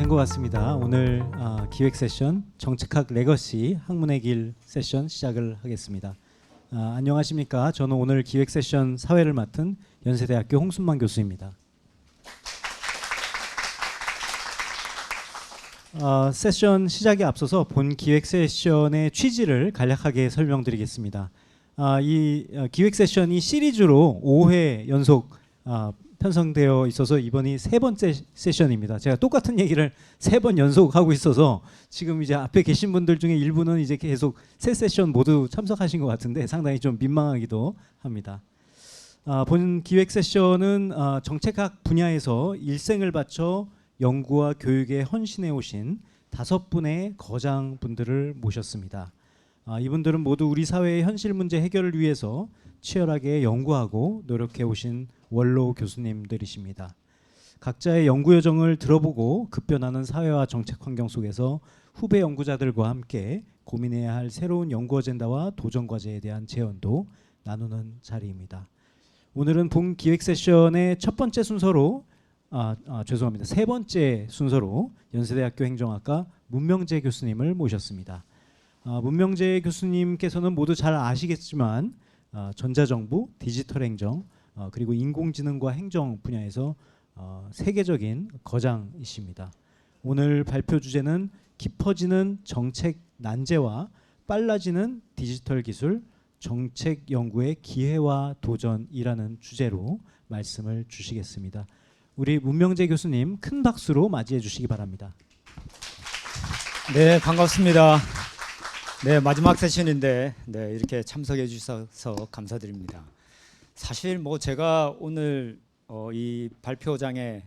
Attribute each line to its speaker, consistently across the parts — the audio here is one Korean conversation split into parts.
Speaker 1: 된 것 같습니다. 오늘 기획 세션 정책학 레거시 학문의 길 세션 시작을 하겠습니다. 안녕하십니까? 저는 오늘 기획 세션 사회를 맡은 연세대학교 홍순만 교수입니다. 세션 시작에 앞서서 본 기획 세션의 취지를 간략하게 설명드리겠습니다. 이 기획 세션이 시리즈로 5회 연속 편성되어 있어서 이번이 세 번째 세션입니다. 제가 똑같은 얘기를 3번 연속 하고 있어서 지금 이제 앞에 계신 분들 중에 일부는 이제 계속 세 세션 모두 참석하신 것 같은데 상당히 좀 민망하기도 합니다. 본 기획 세션은 정책학 분야에서 일생을 바쳐 연구와 교육에 헌신해 오신 5분의 거장분들을 모셨습니다. 이분들은 모두 우리 사회의 현실 문제 해결을 위해서 치열하게 연구하고 노력해 오신 원로 교수님들이십니다. 각자의 연구 여정을 들어보고 급변하는 사회와 정책 환경 속에서 후배 연구자들과 함께 고민해야 할 새로운 연구 어젠다와 도전 과제에 대한 제언도 나누는 자리입니다. 오늘은 본 기획 세션의 첫 번째 순서로 죄송합니다. 세 번째 순서로 연세대학교 행정학과 문명재 교수님을 모셨습니다. 문명재 교수님께서는 모두 잘 아시겠지만 전자정부, 디지털 행정, 그리고 인공지능과 행정 분야에서 세계적인 거장이십니다. 오늘 발표 주제는 깊어지는 정책 난제와 빨라지는 디지털 기술, 정책 연구의 기회와 도전이라는 주제로 말씀을 주시겠습니다. 우리 문명재 교수님 큰 박수로 맞이해 주시기 바랍니다.
Speaker 2: 네, 반갑습니다. 네, 마지막 세션인데 이렇게 참석해 주셔서 감사드립니다. 사실 제가 오늘 이 발표장에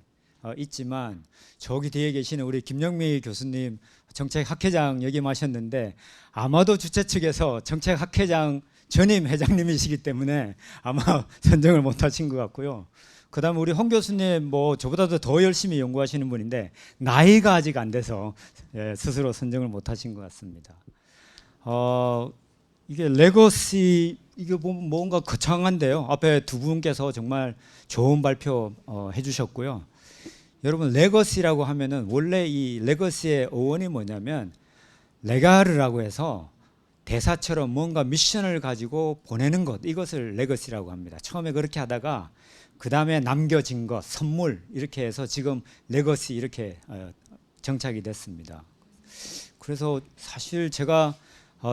Speaker 2: 있지만 저기 뒤에 계시는 우리 김영미 교수님 정책학회장 역임하셨는데 아마도 주최 측에서 정책학회장 전임 회장님이시기 때문에 아마 선정을 못하신 것 같고요. 그다음 우리 홍 교수님 저보다도 더 열심히 연구하시는 분인데 나이가 아직 안 돼서 스스로 선정을 못하신 것 같습니다. 이게 레거시 이게 뭔가 거창한데요. 앞에 두 분께서 정말 좋은 발표 해주셨고요. 여러분 레거시라고 하면은 원래 이 레거시의 어원이 뭐냐면 레가르라고 해서 대사처럼 뭔가 미션을 가지고 보내는 것, 이것을 레거시라고 합니다. 처음에 그렇게 하다가 그 다음에 남겨진 것, 선물 이렇게 해서 지금 레거시 이렇게 정착이 됐습니다. 그래서 사실 제가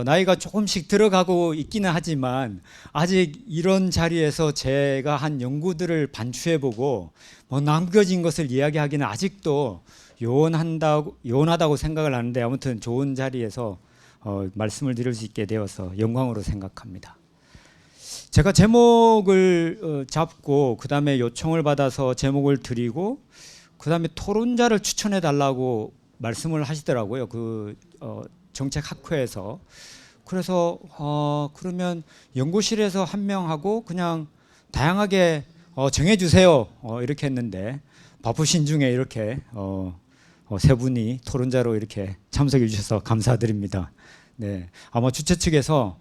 Speaker 2: 나이가 조금씩 들어가고 있기는 하지만 아직 이런 자리에서 제가 한 연구들을 반추해보고 남겨진 것을 이야기하기는 아직도 요원하다고 생각을 하는데 아무튼 좋은 자리에서 말씀을 드릴 수 있게 되어서 영광으로 생각합니다. 제가 제목을 잡고 그 다음에 요청을 받아서 제목을 드리고 그 다음에 토론자를 추천해 달라고 말씀을 하시더라고요. 정책학회에서. 그래서 그러면 연구실에서 한 명하고 그냥 다양하게 정해주세요 이렇게 했는데 바쁘신 중에 이렇게 세 분이 토론자로 이렇게 참석해 주셔서 감사드립니다. 네, 아마 주최 측에서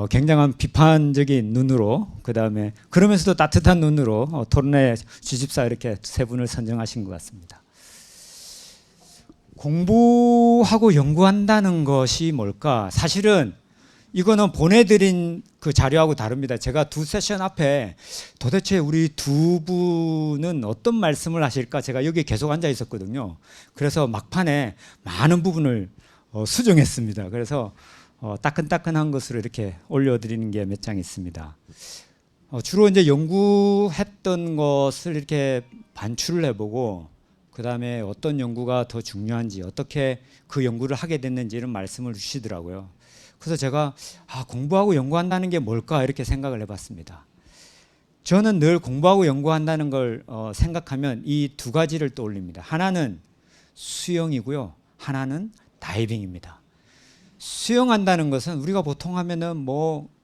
Speaker 2: 굉장한 비판적인 눈으로 그 다음에 그러면서도 따뜻한 눈으로 토론회 주집사 이렇게 세 분을 선정하신 것 같습니다. 공부하고 연구한다는 것이 뭘까? 사실은 이거는 보내드린 그 자료하고 다릅니다. 제가 두 세션 앞에 도대체 우리 두 분은 어떤 말씀을 하실까? 제가 여기 계속 앉아 있었거든요. 그래서 막판에 많은 부분을 수정했습니다. 그래서 따끈따끈한 것으로 이렇게 올려드리는 게 몇 장 있습니다. 주로 이제 연구했던 것을 이렇게 반출을 해보고 그 다음에 어떤 연구가 더 중요한지 어떻게 그 연구를 하게 됐는지 이런 말씀을 주시더라고요. 그래서 제가 공부하고 연구한다는 게 뭘까 이렇게 생각을 해봤습니다. 저는 늘 공부하고 연구한다는 걸 생각하면 이 두 가지를 떠올립니다. 하나는 수영이고요. 하나는 다이빙입니다. 수영한다는 것은 우리가 보통 하면은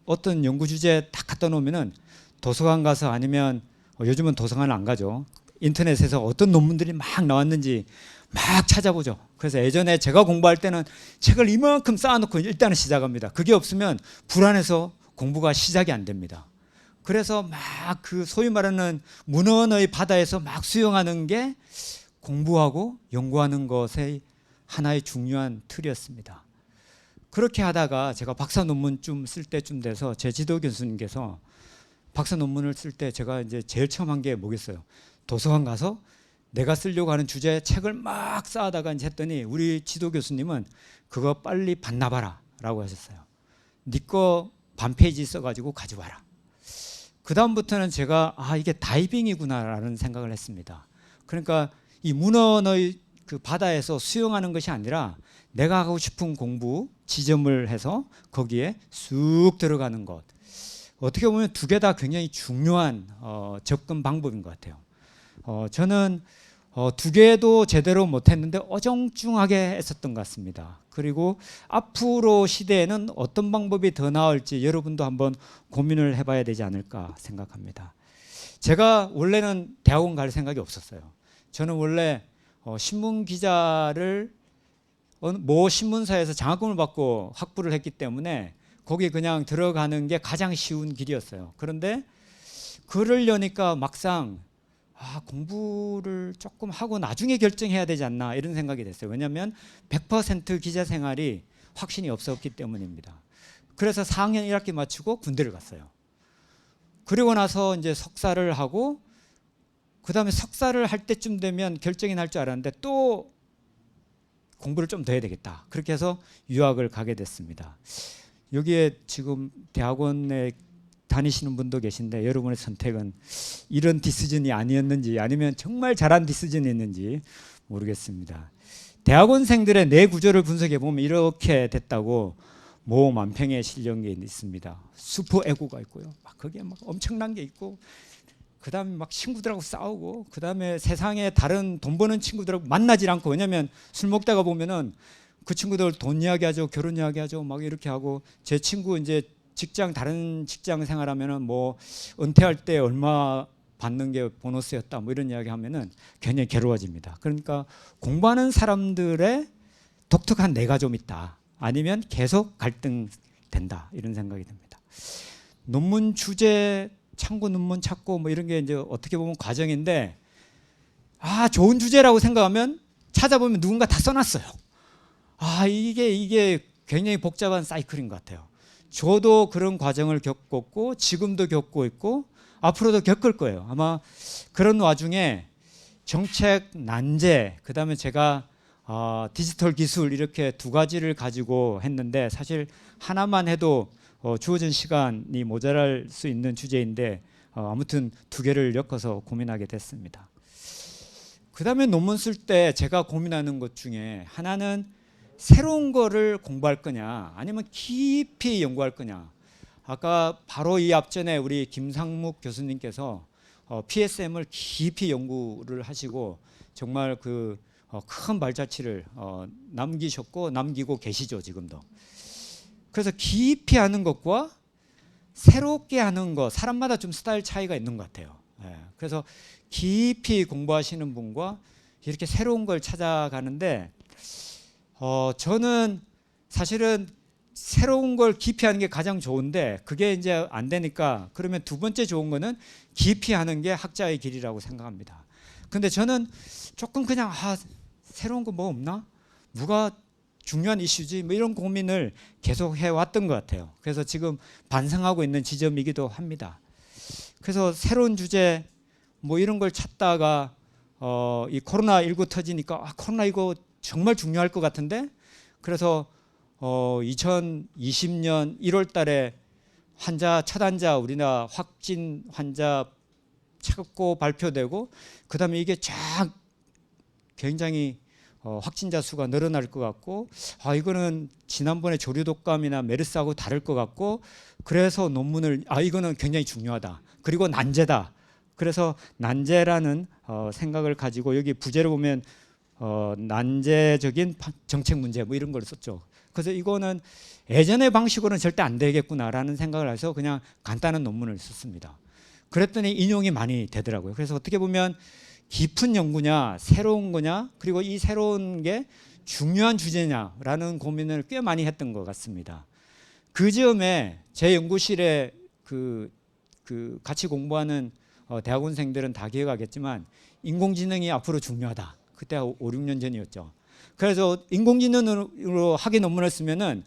Speaker 2: 어떤 연구 주제 딱 갖다 놓으면은 도서관 가서 아니면 요즘은 도서관을 안 가죠. 인터넷에서 어떤 논문들이 막 나왔는지 막 찾아보죠. 그래서 예전에 제가 공부할 때는 책을 이만큼 쌓아놓고 일단은 시작합니다. 그게 없으면 불안해서 공부가 시작이 안 됩니다. 그래서 막 그 소위 말하는 문헌의 바다에서 막 수영하는 게 공부하고 연구하는 것의 하나의 중요한 틀이었습니다. 그렇게 하다가 제가 박사 논문 좀 쓸 때쯤 돼서 제 지도 교수님께서 박사 논문을 쓸 때 제가 이제 제일 처음 한 게 뭐겠어요? 도서관 가서 내가 쓰려고 하는 주제의 책을 막 쌓아다가 이제 했더니 우리 지도 교수님은 그거 빨리 반납하라 라고 하셨어요. 네 거 반 페이지 써가지고 가져와라. 그 다음부터는 제가 이게 다이빙이구나라는 생각을 했습니다. 그러니까 이 문헌의 그 바다에서 수영하는 것이 아니라 내가 하고 싶은 공부 지점을 해서 거기에 쑥 들어가는 것. 어떻게 보면 두 개 다 굉장히 중요한 접근 방법인 것 같아요. 저는 두 개도 제대로 못했는데 어정쩡하게 했었던 것 같습니다. 그리고 앞으로 시대에는 어떤 방법이 더 나을지 여러분도 한번 고민을 해봐야 되지 않을까 생각합니다. 제가 원래는 대학원 갈 생각이 없었어요. 저는 원래 신문 기자를 모 신문사에서 장학금을 받고 학부를 했기 때문에 거기 그냥 들어가는 게 가장 쉬운 길이었어요. 그런데 그러려니까 막상 공부를 조금 하고 나중에 결정해야 되지 않나 이런 생각이 됐어요. 왜냐하면 100% 기자 생활이 확신이 없었기 때문입니다. 그래서 4학년 1학기 마치고 군대를 갔어요. 그리고 나서 이제 석사를 하고 그 다음에 석사를 할 때쯤 되면 결정이 날 줄 알았는데 또 공부를 좀 더 해야 되겠다. 그렇게 해서 유학을 가게 됐습니다. 여기에 지금 대학원에 다니시는 분도 계신데 여러분의 선택은 이런 디시전이 아니었는지 아니면 정말 잘한 디시전이었는지 모르겠습니다. 대학원생들의 뇌 구조를 분석해 보면 이렇게 됐다고 모 만평에 실린 게 있습니다. 슈퍼 에고가 있고요. 막 거기에 막 엄청난 게 있고 그다음에 막 친구들하고 싸우고 그다음에 세상에 다른 돈 버는 친구들하고 만나질 않고 왜냐면 술 먹다가 보면은 그 친구들 돈 이야기하죠. 결혼 이야기하죠. 막 이렇게 하고 제 친구 이제 다른 직장 생활하면은 뭐 은퇴할 때 얼마 받는 게 보너스였다 뭐 이런 이야기 하면은 굉장히 괴로워집니다. 그러니까 공부하는 사람들의 독특한 내가 좀 있다. 아니면 계속 갈등된다. 이런 생각이 듭니다. 논문 주제 참고 논문 찾고 뭐 이런 게 이제 어떻게 보면 과정인데 좋은 주제라고 생각하면 찾아보면 누군가 다 써놨어요. 이게 굉장히 복잡한 사이클인 것 같아요. 저도 그런 과정을 겪었고 지금도 겪고 있고 앞으로도 겪을 거예요. 아마 그런 와중에 정책 난제 그다음에 제가 디지털 기술 이렇게 두 가지를 가지고 했는데 사실 하나만 해도 주어진 시간이 모자랄 수 있는 주제인데 아무튼 두 개를 엮어서 고민하게 됐습니다. 그다음에 논문 쓸 때 제가 고민하는 것 중에 하나는 새로운 거를 공부할 거냐 아니면 깊이 연구할 거냐. 아까 바로 이 앞전에 우리 김상묵 교수님께서 PSM을 깊이 연구를 하시고 정말 그 큰 발자취를 남기고 계시죠 지금도. 그래서 깊이 하는 것과 새롭게 하는 것 사람마다 좀 스타일 차이가 있는 것 같아요. 그래서 깊이 공부하시는 분과 이렇게 새로운 걸 찾아가는데 저는 사실은 새로운 걸 깊이 하는 게 가장 좋은데 그게 이제 안 되니까 그러면 두 번째 좋은 거는 깊이 하는 게 학자의 길이라고 생각합니다. 근데 저는 조금 그냥 새로운 거 뭐 없나? 뭐가 중요한 이슈지? 뭐 이런 고민을 계속 해왔던 것 같아요. 그래서 지금 반성하고 있는 지점이기도 합니다. 그래서 새로운 주제 뭐 이런 걸 찾다가 이 코로나19 터지니까 코로나 이거 정말 중요할 것 같은데 그래서 2020년 1월 달에 첫 환자 우리나라 확진 환자 찾고 발표되고 그다음에 이게 쫙 굉장히 확진자 수가 늘어날 것 같고 이거는 지난번에 조류 독감이나 메르스하고 다를 것 같고 그래서 논문을 이거는 굉장히 중요하다. 그리고 난제다. 그래서 난제라는 생각을 가지고 여기 부제를 보면 난제적인 정책 문제 뭐 이런 걸 썼죠. 그래서 이거는 예전의 방식으로는 절대 안 되겠구나라는 생각을 해서 그냥 간단한 논문을 썼습니다. 그랬더니 인용이 많이 되더라고요. 그래서 어떻게 보면 깊은 연구냐 새로운 거냐 그리고 이 새로운 게 중요한 주제냐라는 고민을 꽤 많이 했던 것 같습니다. 그 점에 제 연구실에 그 같이 공부하는 대학원생들은 다 기억하겠지만 인공지능이 앞으로 중요하다. 그때 5, 6년 전이었죠. 그래서 인공지능으로 학위 논문을 쓰면은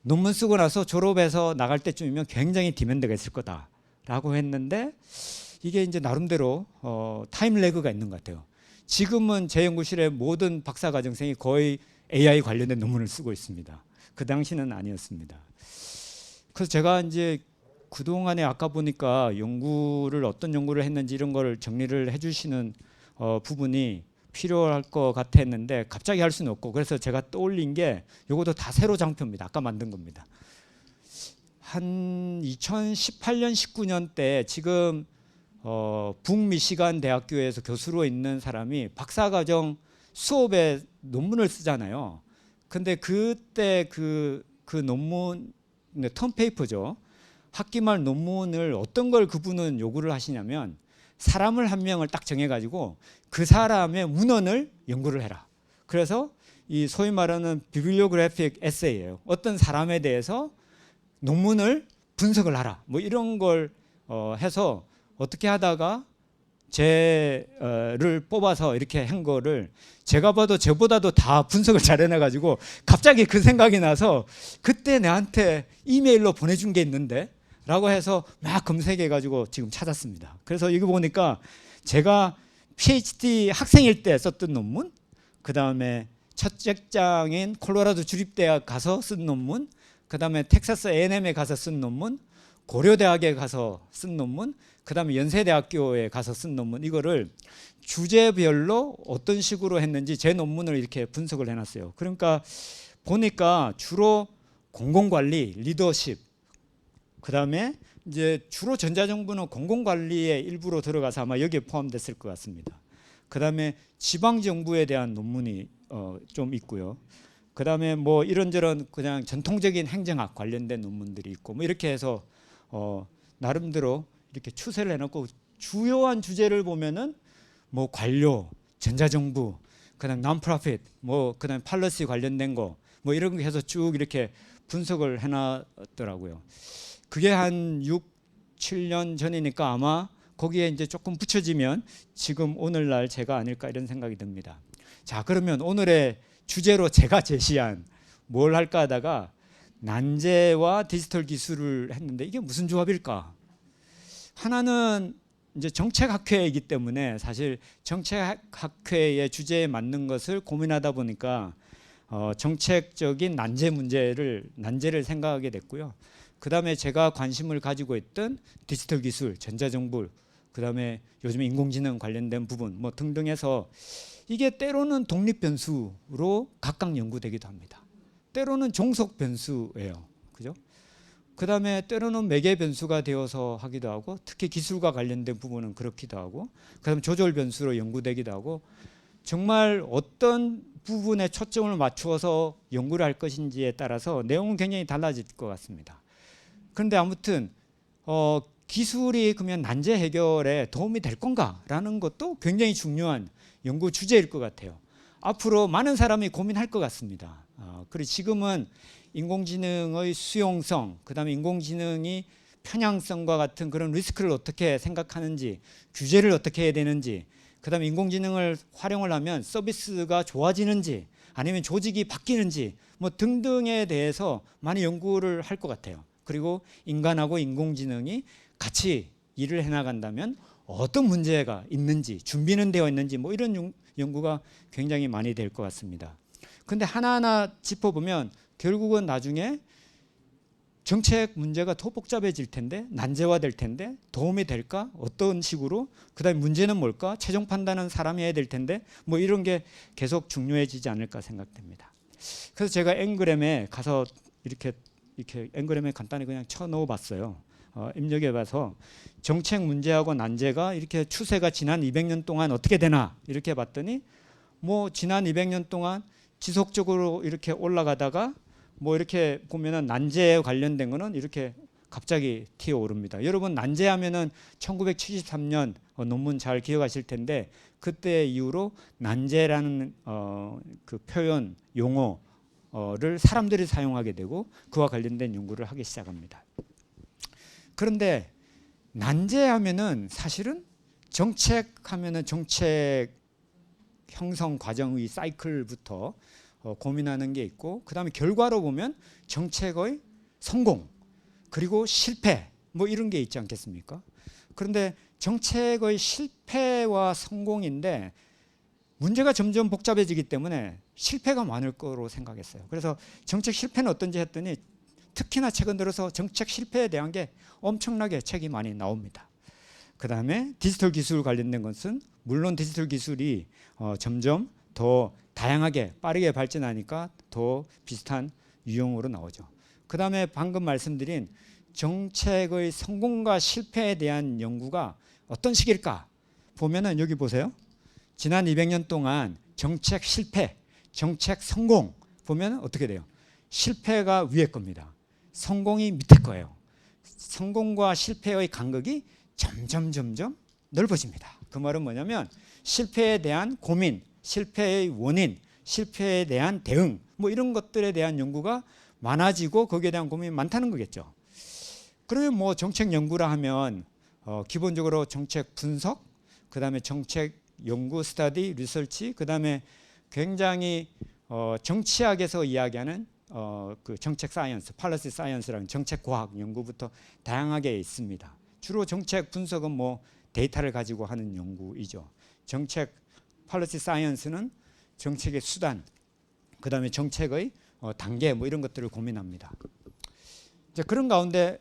Speaker 2: 논문 쓰고 나서 졸업해서 나갈 때쯤이면 굉장히 디맨드가 있을 거다라고 했는데 이게 이제 나름대로 타임 레그가 있는 것 같아요. 지금은 제 연구실의 모든 박사과정생이 거의 AI 관련된 논문을 쓰고 있습니다. 그 당시는 아니었습니다. 그래서 제가 이제 그동안에 아까 보니까 어떤 연구를 했는지 이런 걸 정리를 해주시는 부분이 필요할 것 같았는데 갑자기 할 수는 없고, 그래서 제가 떠올린 게 이것도 다 새로 장표입니다. 아까 만든 겁니다. 한 2018년 19년 때 지금 북미시간 대학교에서 교수로 있는 사람이 박사과정 수업에 논문을 쓰잖아요. 근데 그때 그 논문, 턴페이퍼죠. 학기 말 논문을 어떤 걸 그분은 요구를 하시냐면 사람을 한 명을 딱 정해가지고 그 사람의 문헌을 연구를 해라. 그래서 이 소위 말하는 비블리오그래픽 에세이예요. 어떤 사람에 대해서 논문을 분석을 하라. 뭐 이런 걸 해서 어떻게 하다가 를 뽑아서 이렇게 한 거를 제가 봐도 저보다도 다 분석을 잘 해내가지고 갑자기 그 생각이 나서 그때 나한테 이메일로 보내준 게 있는데 라고 해서 막 검색해가지고 지금 찾았습니다. 그래서 이거 보니까 제가 PhD 학생일 때 썼던 논문, 그 다음에 첫 직장인 콜로라도 주립대학 가서 쓴 논문, 그 다음에 텍사스 A&M에 가서 쓴 논문, 고려대학에 가서 쓴 논문, 그 다음에 연세대학교에 가서 쓴 논문, 이거를 주제별로 어떤 식으로 했는지 제 논문을 이렇게 분석을 해놨어요. 그러니까 보니까 주로 공공관리, 리더십, 그 다음에 이제 주로 전자정부는 공공관리의 일부로 들어가서 아마 여기에 포함됐을 것 같습니다. 그 다음에 지방정부에 대한 논문이 좀 있고요. 그 다음에 뭐 이런저런 그냥 전통적인 행정학 관련된 논문들이 있고 뭐 이렇게 해서 나름대로 이렇게 추세를 해놓고 주요한 주제를 보면은 뭐 관료, 전자정부, 그다음 non-profit, 뭐 그다음 팔러시 관련된 거 뭐 이런 거 해서 쭉 이렇게 분석을 해놨더라고요. 그게 한 6, 7년 전이니까 아마 거기에 이제 조금 붙여지면 지금 오늘날 제가 아닐까 이런 생각이 듭니다. 자, 그러면 오늘의 주제로 제가 제시한 뭘 할까 하다가 난제와 디지털 기술을 했는데 이게 무슨 조합일까? 하나는 이제 정책학회이기 때문에 사실 정책학회의 주제에 맞는 것을 고민하다 보니까 정책적인 난제를 생각하게 됐고요. 그 다음에 제가 관심을 가지고 있던 디지털 기술, 전자정부, 그 다음에 요즘 인공지능 관련된 부분 뭐 등등 해서 이게 때로는 독립 변수로 각각 연구되기도 합니다. 때로는 종속 변수예요. 그죠? 그 다음에 때로는 매개 변수가 되어서 하기도 하고 특히 기술과 관련된 부분은 그렇기도 하고 그 다음에 조절 변수로 연구되기도 하고 정말 어떤 부분에 초점을 맞추어서 연구를 할 것인지에 따라서 내용은 굉장히 달라질 것 같습니다. 그런데 아무튼 기술이 그러면 난제 해결에 도움이 될 건가라는 것도 굉장히 중요한 연구 주제일 것 같아요. 앞으로 많은 사람이 고민할 것 같습니다. 그리고 지금은 인공지능의 수용성, 그다음에 인공지능이 편향성과 같은 그런 리스크를 어떻게 생각하는지, 규제를 어떻게 해야 되는지, 그다음에 인공지능을 활용을 하면 서비스가 좋아지는지, 아니면 조직이 바뀌는지, 뭐 등등에 대해서 많이 연구를 할 것 같아요. 그리고 인간하고 인공지능이 같이 일을 해나간다면 어떤 문제가 있는지, 준비는 되어 있는지, 뭐 이런 연구가 굉장히 많이 될 것 같습니다. 근데 하나하나 짚어보면 결국은 나중에 정책 문제가 더 복잡해질 텐데, 난제화될 텐데 도움이 될까? 어떤 식으로? 그다음에 문제는 뭘까? 최종 판단은 사람이 해야 될 텐데 뭐 이런 게 계속 중요해지지 않을까 생각됩니다. 그래서 제가 앵그램에 가서 이렇게 앵그램에 간단히 그냥 쳐 넣어 봤어요. 입력해 봐서 정책 문제하고 난제가 이렇게 추세가 지난 200년 동안 어떻게 되나 이렇게 봤더니 뭐 지난 200년 동안 지속적으로 이렇게 올라가다가 뭐 이렇게 보면은 난제에 관련된 거는 이렇게 갑자기 튀어오릅니다. 여러분 난제하면은 1973년 논문 잘 기억하실 텐데 그때 이후로 난제라는 그 표현 용어를 사람들이 사용하게 되고 그와 관련된 연구를 하기 시작합니다. 그런데 난제하면은 사실은 정책하면은 정책 형성 과정의 사이클부터 고민하는 게 있고, 그 다음에 결과로 보면 정책의 성공 그리고 실패 뭐 이런 게 있지 않겠습니까? 그런데 정책의 실패와 성공인데 문제가 점점 복잡해지기 때문에 실패가 많을 거로 생각했어요. 그래서 정책 실패는 어떤지 했더니 특히나 최근 들어서 정책 실패에 대한 게 엄청나게 책이 많이 나옵니다. 그 다음에 디지털 기술 관련된 것은 물론 디지털 기술이 점점 더 다양하게 빠르게 발전하니까 더 비슷한 유형으로 나오죠. 그 다음에 방금 말씀드린 정책의 성공과 실패에 대한 연구가 어떤 식일까 보면은 여기 보세요. 지난 200년 동안 정책 실패, 정책 성공 보면 어떻게 돼요? 실패가 위에 겁니다. 성공이 밑에 거예요. 성공과 실패의 간극이 점점 넓어집니다. 그 말은 뭐냐면 실패에 대한 고민, 실패의 원인, 실패에 대한 대응 뭐 이런 것들에 대한 연구가 많아지고 거기에 대한 고민이 많다는 거겠죠. 그러면 뭐 정책 연구라 하면 기본적으로 정책 분석, 그 다음에 정책 연구, 스터디, 리서치, 그 다음에 굉장히 정치학에서 이야기하는 그 정책 사이언스, 팔러시 사이언스라는 정책 과학 연구부터 다양하게 있습니다. 주로 정책 분석은 뭐 데이터를 가지고 하는 연구이죠. 정책 팔러시 사이언스는 정책의 수단, 그 다음에 정책의 단계 뭐 이런 것들을 고민합니다. 이제 그런 가운데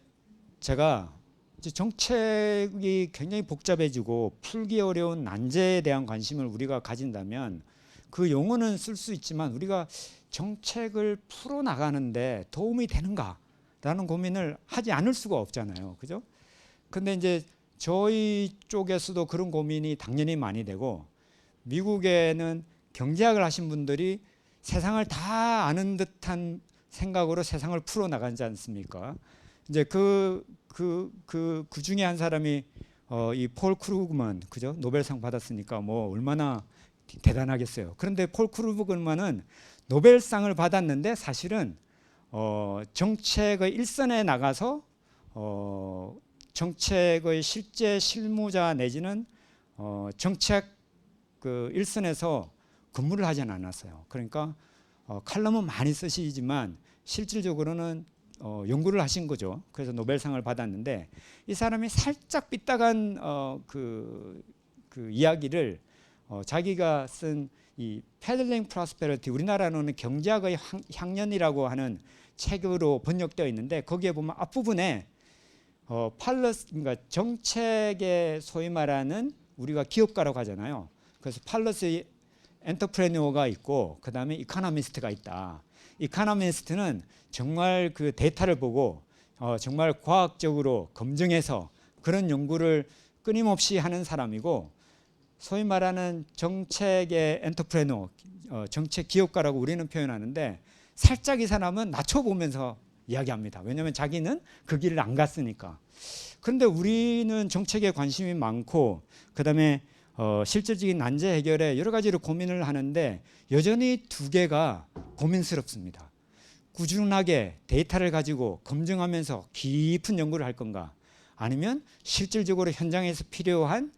Speaker 2: 제가 이제 정책이 굉장히 복잡해지고 풀기 어려운 난제에 대한 관심을 우리가 가진다면 그 용어는 쓸 수 있지만 우리가 정책을 풀어 나가는데 도움이 되는가라는 고민을 하지 않을 수가 없잖아요. 그죠? 근데 이제 저희 쪽에서도 그런 고민이 당연히 많이 되고 미국에는 경제학을 하신 분들이 세상을 다 아는 듯한 생각으로 세상을 풀어 나가지 않습니까? 이제 그 중에 한 사람이 이 폴 크루그만, 그죠? 노벨상 받았으니까 뭐 얼마나 대단하겠어요. 그런데 폴 크루그만은 노벨상을 받았는데 사실은 정책의 일선에 나가서 정책의 실제 실무자 내지는 정책 그 일선에서 근무를 하지 않았어요. 그러니까 칼럼은 많이 쓰시지만 실질적으로는 연구를 하신 거죠. 그래서 노벨상을 받았는데 이 사람이 살짝 삐딱한 그 이야기를 자기가 쓴 이 Peddling Prosperity, 우리나라로는 경제학의 향연이라고 하는 책으로 번역되어 있는데 거기에 보면 앞부분에 그러니까 정책의 소위 말하는 우리가 기업가라고 하잖아요. 그래서 팔러시 엔터프레뉴어가 있고 그 다음에 이코노미스트가 있다. 이코노미스트는 정말 그 데이터를 보고 정말 과학적으로 검증해서 그런 연구를 끊임없이 하는 사람이고 소위 말하는 정책의 엔터프레뉴어, 정책 기업가라고 우리는 표현하는데 살짝 이 사람은 낮춰보면서 이야기합니다. 왜냐하면 자기는 그 길을 안 갔으니까. 그런데 우리는 정책에 관심이 많고 그 다음에 실질적인 난제 해결에 여러 가지로 고민을 하는데 여전히 두 개가 고민스럽습니다. 꾸준하게 데이터를 가지고 검증하면서 깊은 연구를 할 건가 아니면 실질적으로 현장에서 필요한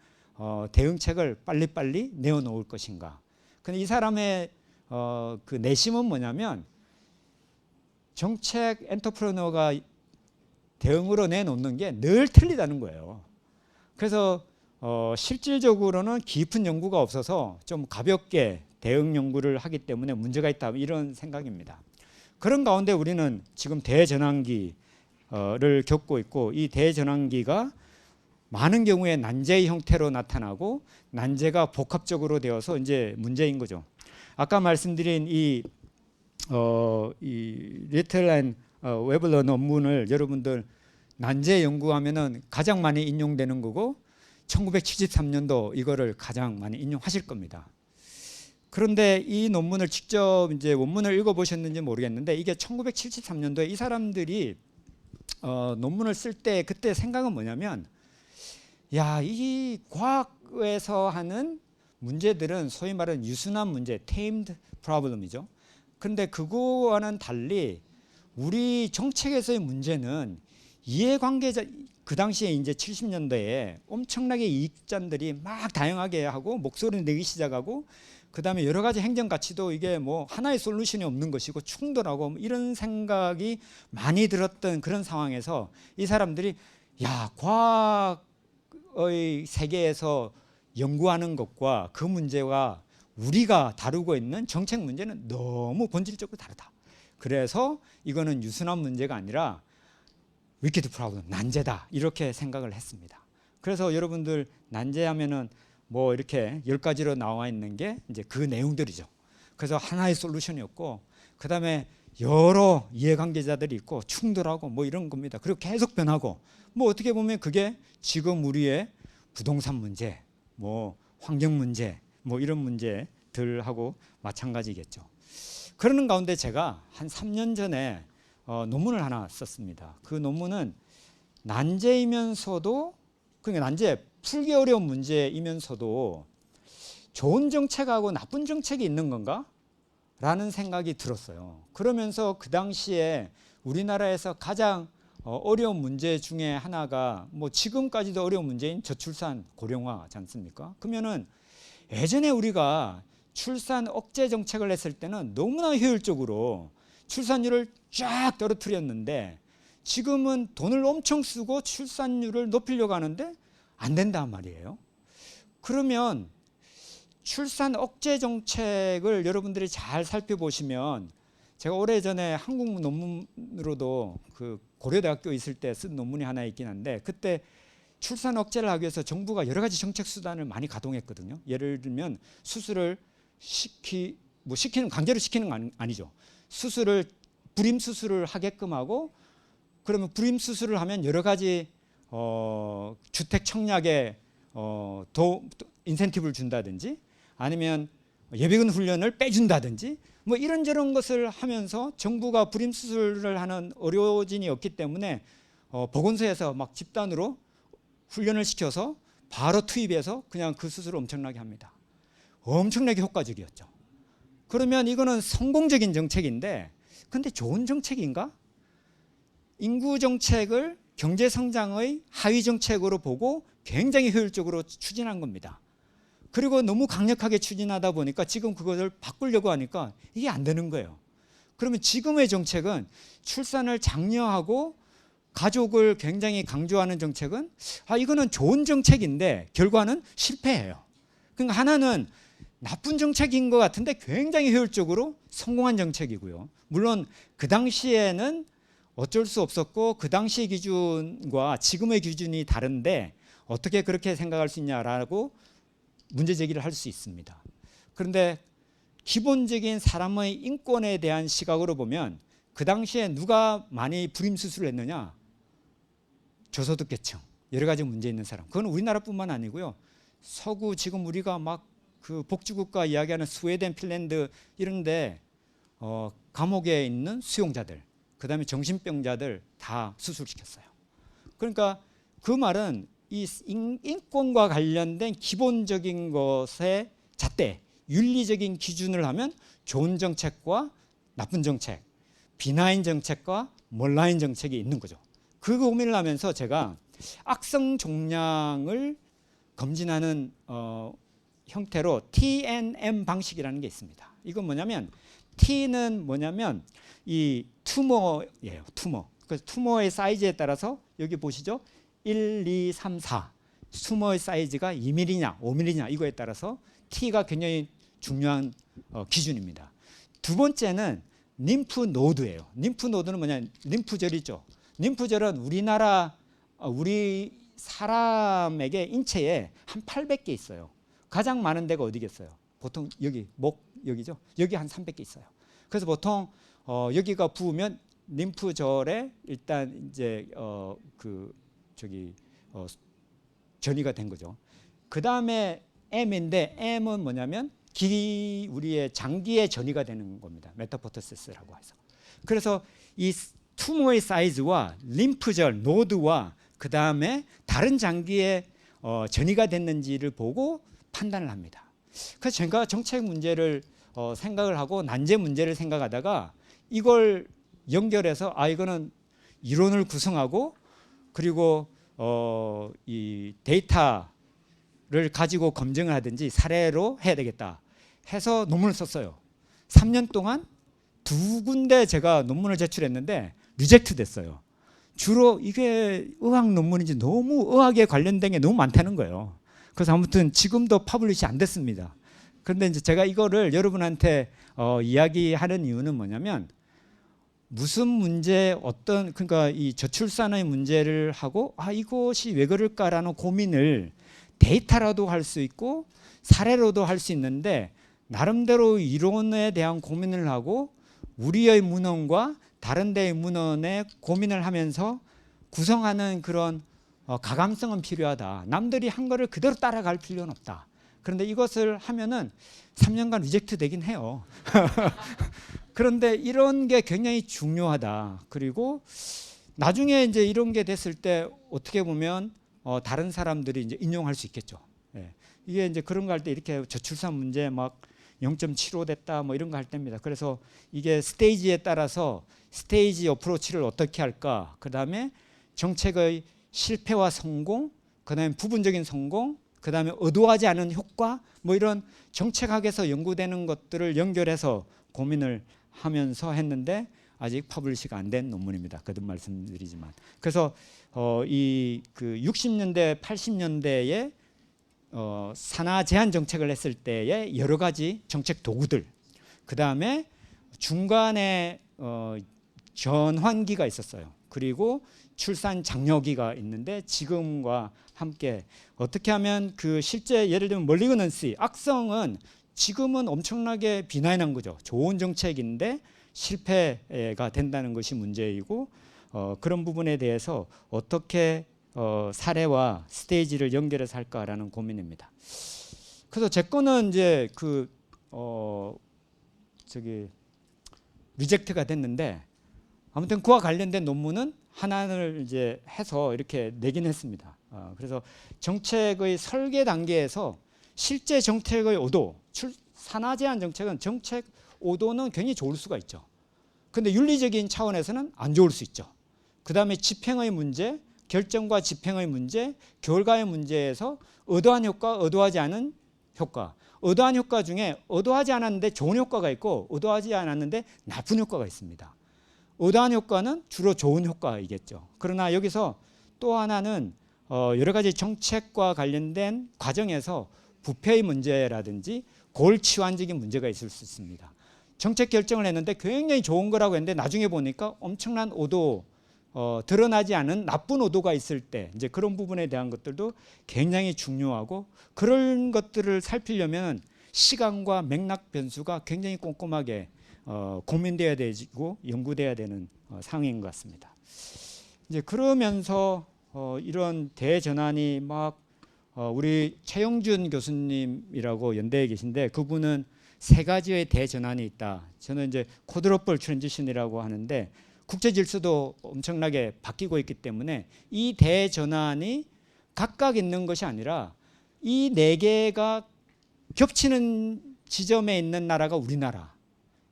Speaker 2: 대응책을 빨리빨리 내어놓을 것인가. 근데 이 사람의 그 내심은 뭐냐면 정책 엔터프레너가 대응으로 내놓는 게 늘 틀리다는 거예요. 그래서 실질적으로는 깊은 연구가 없어서 좀 가볍게 대응 연구를 하기 때문에 문제가 있다 이런 생각입니다. 그런 가운데 우리는 지금 대전환기를 겪고 있고 이 대전환기가 많은 경우에 난제의 형태로 나타나고 난제가 복합적으로 되어서 이제 문제인 거죠. 아까 말씀드린 이 리틀 앤 웨블러 논문을 여러분들 난제 연구하면은 가장 많이 인용되는 거고 1973년도 이거를 가장 많이 인용하실 겁니다. 그런데 이 논문을 직접 이제 원문을 읽어보셨는지 모르겠는데 이게 1973년도에 이 사람들이 논문을 쓸 때 그때 생각은 뭐냐면 야, 이 과학에서 하는 문제들은 소위 말하는 유순한 문제, tamed problem이죠. 그런데 그거와는 달리 우리 정책에서의 문제는 이해관계자 그 당시에 이제 70년대에 엄청나게 이익자들이 막 다양하게 하고 목소리를 내기 시작하고 그다음에 여러 가지 행정 가치도 이게 뭐 하나의 솔루션이 없는 것이고 충돌하고 뭐 이런 생각이 많이 들었던 그런 상황에서 이 사람들이 야, 과학의 세계에서 연구하는 것과 그 문제와 우리가 다루고 있는 정책 문제는 너무 본질적으로 다르다. 그래서 이거는 유순한 문제가 아니라 위키드 프로블럼, 난제다, 이렇게 생각을 했습니다. 그래서 여러분들 난제하면은 뭐 이렇게 10가지로 나와 있는 게 이제 그 내용들이죠. 그래서 하나의 솔루션이었고 그다음에 여러 이해관계자들이 있고 충돌하고 뭐 이런 겁니다. 그리고 계속 변하고 뭐 어떻게 보면 그게 지금 우리의 부동산 문제, 뭐 환경 문제, 뭐 이런 문제들하고 마찬가지겠죠. 그러는 가운데 제가 한 3년 전에 논문을 하나 썼습니다. 그 논문은 난제이면서도, 그러니까 난제 풀기 어려운 문제이면서도 좋은 정책하고 나쁜 정책이 있는 건가? 라는 생각이 들었어요. 그러면서 그 당시에 우리나라에서 가장 어려운 문제 중에 하나가 뭐 지금까지도 어려운 문제인 저출산 고령화지 않습니까? 그러면은 예전에 우리가 출산 억제 정책을 했을 때는 너무나 효율적으로 출산율을 쫙 떨어뜨렸는데 지금은 돈을 엄청 쓰고 출산율을 높이려고 하는데 안 된단 말이에요. 그러면 출산 억제 정책을 여러분들이 잘 살펴보시면 제가 오래전에 한국 논문으로도 그 고려대학교 있을 때 쓴 논문이 하나 있긴 한데 그때 출산 억제를 하기 위해서 정부가 여러 가지 정책 수단을 많이 가동했거든요. 예를 들면 수술을 시키는 강제로 시키는 건 아니죠. 수술을 불임 수술을 하게끔 하고 그러면 불임 수술을 하면 여러 가지 주택 청약에 인센티브를 준다든지 아니면 예비군 훈련을 빼준다든지 뭐 이런저런 것을 하면서 정부가 불임 수술을 하는 의료진이 없기 때문에 보건소에서 막 집단으로 훈련을 시켜서 바로 투입해서 그냥 그 수술을 엄청나게 합니다. 엄청나게 효과적이었죠. 그러면 이거는 성공적인 정책인데 근데 좋은 정책인가? 인구 정책을 경제 성장의 하위 정책으로 보고 굉장히 효율적으로 추진한 겁니다. 그리고 너무 강력하게 추진하다 보니까 지금 그것을 바꾸려고 하니까 이게 안 되는 거예요. 그러면 지금의 정책은 출산을 장려하고 가족을 굉장히 강조하는 정책은 이거는 좋은 정책인데 결과는 실패해요. 그러니까 하나는 나쁜 정책인 것 같은데 굉장히 효율적으로 성공한 정책이고요. 물론 그 당시에는 어쩔 수 없었고 그 당시 기준과 지금의 기준이 다른데 어떻게 그렇게 생각할 수 있냐라고 문제 제기를 할 수 있습니다. 그런데 기본적인 사람의 인권에 대한 시각으로 보면 그 당시에 누가 많이 불임 수술을 했느냐? 저소득 계층, 여러 가지 문제 있는 사람. 그건 우리나라뿐만 아니고요. 서구 지금 우리가 막 그 복지국가 이야기하는 스웨덴, 핀란드 이런데 감옥에 있는 수용자들, 그다음에 정신병자들 다 수술시켰어요. 그러니까 그 말은 이 인권과 관련된 기본적인 것의 잣대, 윤리적인 기준을 하면 좋은 정책과 나쁜 정책, 비나인 정책과 몰라인 정책이 있는 거죠. 그 고민을 하면서 제가 악성 종양을 검진하는 형태로 TNM 방식이라는 게 있습니다. 이건 뭐냐면 T는 뭐냐면 이 투머예요. 투머. 그래서 투머의 사이즈에 따라서 여기 보시죠. 1, 2, 3, 4. 투머의 사이즈가 2mm냐 5mm냐 이거에 따라서 T가 굉장히 중요한 기준입니다. 두 번째는 림프 노드예요. 림프 노드는 뭐냐? 림프절이죠. 림프절은 우리 사람에게 인체에 한 800개 있어요. 가장 많은 데가 어디겠어요? 보통 여기 여기죠. 여기 한 300개 있어요. 그래서 보통 여기가 부으면 림프절에 일단 이제 전이가 된 거죠. 그 다음에 M인데 M은 뭐냐면 우리의 장기에 전이가 되는 겁니다. 메타포토시스라고 해서. 그래서 이 투모의 사이즈와 림프절 노드와 그 다음에 다른 장기에 전이가 됐는지를 보고 판단을 합니다. 그래서 제가 정책 문제를 생각을 하고 난제 문제를 생각하다가 이걸 연결해서 이거는 이론을 구성하고 그리고 이 데이터를 가지고 검증을 하든지 사례로 해야 되겠다 해서 논문을 썼어요. 3년 동안 2군데 제가 논문을 제출했는데 리젝트 됐어요. 주로 이게 의학 논문인지 너무 의학에 관련된 게 너무 많다는 거예요. 그래서 아무튼 지금도 퍼블리시 안 됐습니다. 그런데 이제 제가 이거를 여러분한테 이야기하는 이유는 뭐냐면 무슨 문제 어떤 그러니까 이 저출산의 문제를 하고 이것이 왜 그럴까라는 고민을 데이터라도 할 수 있고 사례로도 할 수 있는데 나름대로 이론에 대한 고민을 하고 우리의 문헌과 다른 데의 문헌에 고민을 하면서 구성하는 그런 가감성은 필요하다. 남들이 한 거를 그대로 따라갈 필요는 없다. 그런데 이것을 하면은 3년간 리젝트 되긴 해요. 그런데 이런 게 굉장히 중요하다. 그리고 나중에 이제 이런 게 됐을 때 어떻게 보면 다른 사람들이 이제 인용할 수 있겠죠. 예. 이게 이제 그런 거 할 때 이렇게 저출산 문제 막 0.75 됐다 뭐 이런 거 할 때입니다. 그래서 이게 스테이지에 따라서 스테이지 어프로치를 어떻게 할까? 그다음에 정책의 실패와 성공, 그다음에 부분적인 성공, 그다음에 의도하지 않은 효과 뭐 이런 정책학에서 연구되는 것들을 연결해서 고민을 하면서 했는데 아직 퍼블리시가 안 된 논문입니다. 거듭 말씀드리지만 그래서 이 그 60년대 80년대에 산하 제한 정책을 했을 때의 여러 가지 정책 도구들 그 다음에 중간에 전환기가 있었어요. 그리고 출산 장려기가 있는데 지금과 함께 어떻게 하면 그 실제 예를 들면 멀리그넌시 악성은 지금은 엄청나게 비난한 거죠. 좋은 정책인데 실패가 된다는 것이 문제이고 그런 부분에 대해서 어떻게 사례와 스테이지를 연결해서 할까라는 고민입니다. 그래서 제 거는 이제 리젝트가 됐는데 아무튼 그와 관련된 논문은 하나를 이제 해서 이렇게 내긴 했습니다. 그래서 정책의 설계 단계에서 실제 정책의 오도, 산하 제한 정책은 정책 오도는 굉장히 좋을 수가 있죠. 그런데 윤리적인 차원에서는 안 좋을 수 있죠. 그 다음에 집행의 문제, 결정과 집행의 문제, 결과의 문제에서 의도한 효과, 의도하지 않은 효과. 의도한 효과 중에 의도하지 않았는데 좋은 효과가 있고 의도하지 않았는데 나쁜 효과가 있습니다. 의도한 효과는 주로 좋은 효과이겠죠. 그러나 여기서 또 하나는 여러 가지 정책과 관련된 과정에서 부패의 문제라든지 골치환적인 문제가 있을 수 있습니다. 정책 결정을 했는데 굉장히 좋은 거라고 했는데 나중에 보니까 엄청난 오도 드러나지 않은 나쁜 오도가 있을 때 이제 그런 부분에 대한 것들도 굉장히 중요하고 그런 것들을 살피려면 시간과 맥락 변수가 굉장히 꼼꼼하게 고민돼야 되고 연구돼야 되는 상황인 것 같습니다. 이제 그러면서 이런 대전환이 막 우리 최영준 교수님이라고 연대에 계신데 그분은 세 가지의 대전환이 있다. 저는 이제 쿼드러플 트랜지션이라고 하는데 국제 질서도 엄청나게 바뀌고 있기 때문에 이 대전환이 각각 있는 것이 아니라 이 네 개가 겹치는 지점에 있는 나라가 우리나라.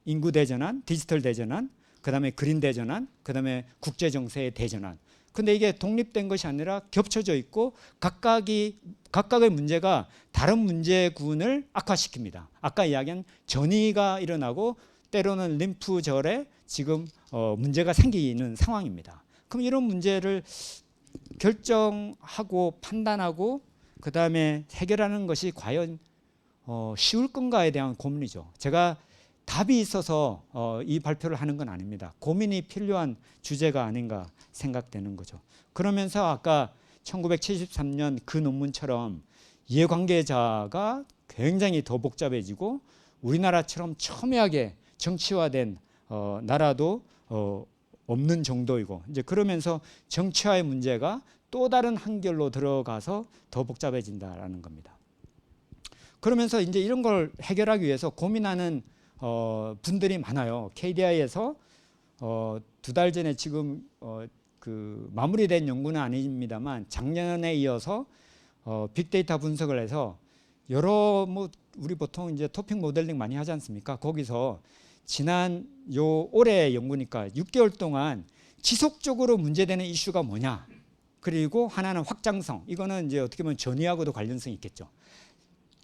Speaker 2: 인구 대전환, 디지털 대전환, 그다음에 그린 대전환, 그다음에 국제 정세의 대전환. 근데 이게 독립된 것이 아니라 겹쳐져 있고 각각의 문제가 다른 문제군을 악화시킵니다. 아까 이야기한 전이가 일어나고 때로는 림프절에 지금 문제가 생기는 상황입니다. 그럼 이런 문제를 결정하고 판단하고 그다음에 해결하는 것이 과연 쉬울 건가에 대한 고민이죠. 제가 답이 있어서 이 발표를 하는 건 아닙니다. 고민이 필요한 주제가 아닌가 생각되는 거죠. 그러면서 아까 1973년 그 논문처럼 이해관계자가 굉장히 더 복잡해지고 우리나라처럼 첨예하게 정치화된 나라도 없는 정도이고 이제 그러면서 정치화의 문제가 또 다른 한결로 들어가서 더 복잡해진다라는 겁니다. 그러면서 이제 이런 걸 해결하기 위해서 고민하는 분들이 많아요. KDI에서 2달 전에 지금 그 마무리된 연구는 아닙니다만 작년에 이어서 빅데이터 분석을 해서 여러 우리 보통 이제 토픽 모델링 많이 하지 않습니까? 거기서 지난 올해 연구니까 6개월 동안 지속적으로 문제되는 이슈가 뭐냐? 그리고 하나는 확장성. 이거는 이제 어떻게 보면 전위하고도 관련성이 있겠죠.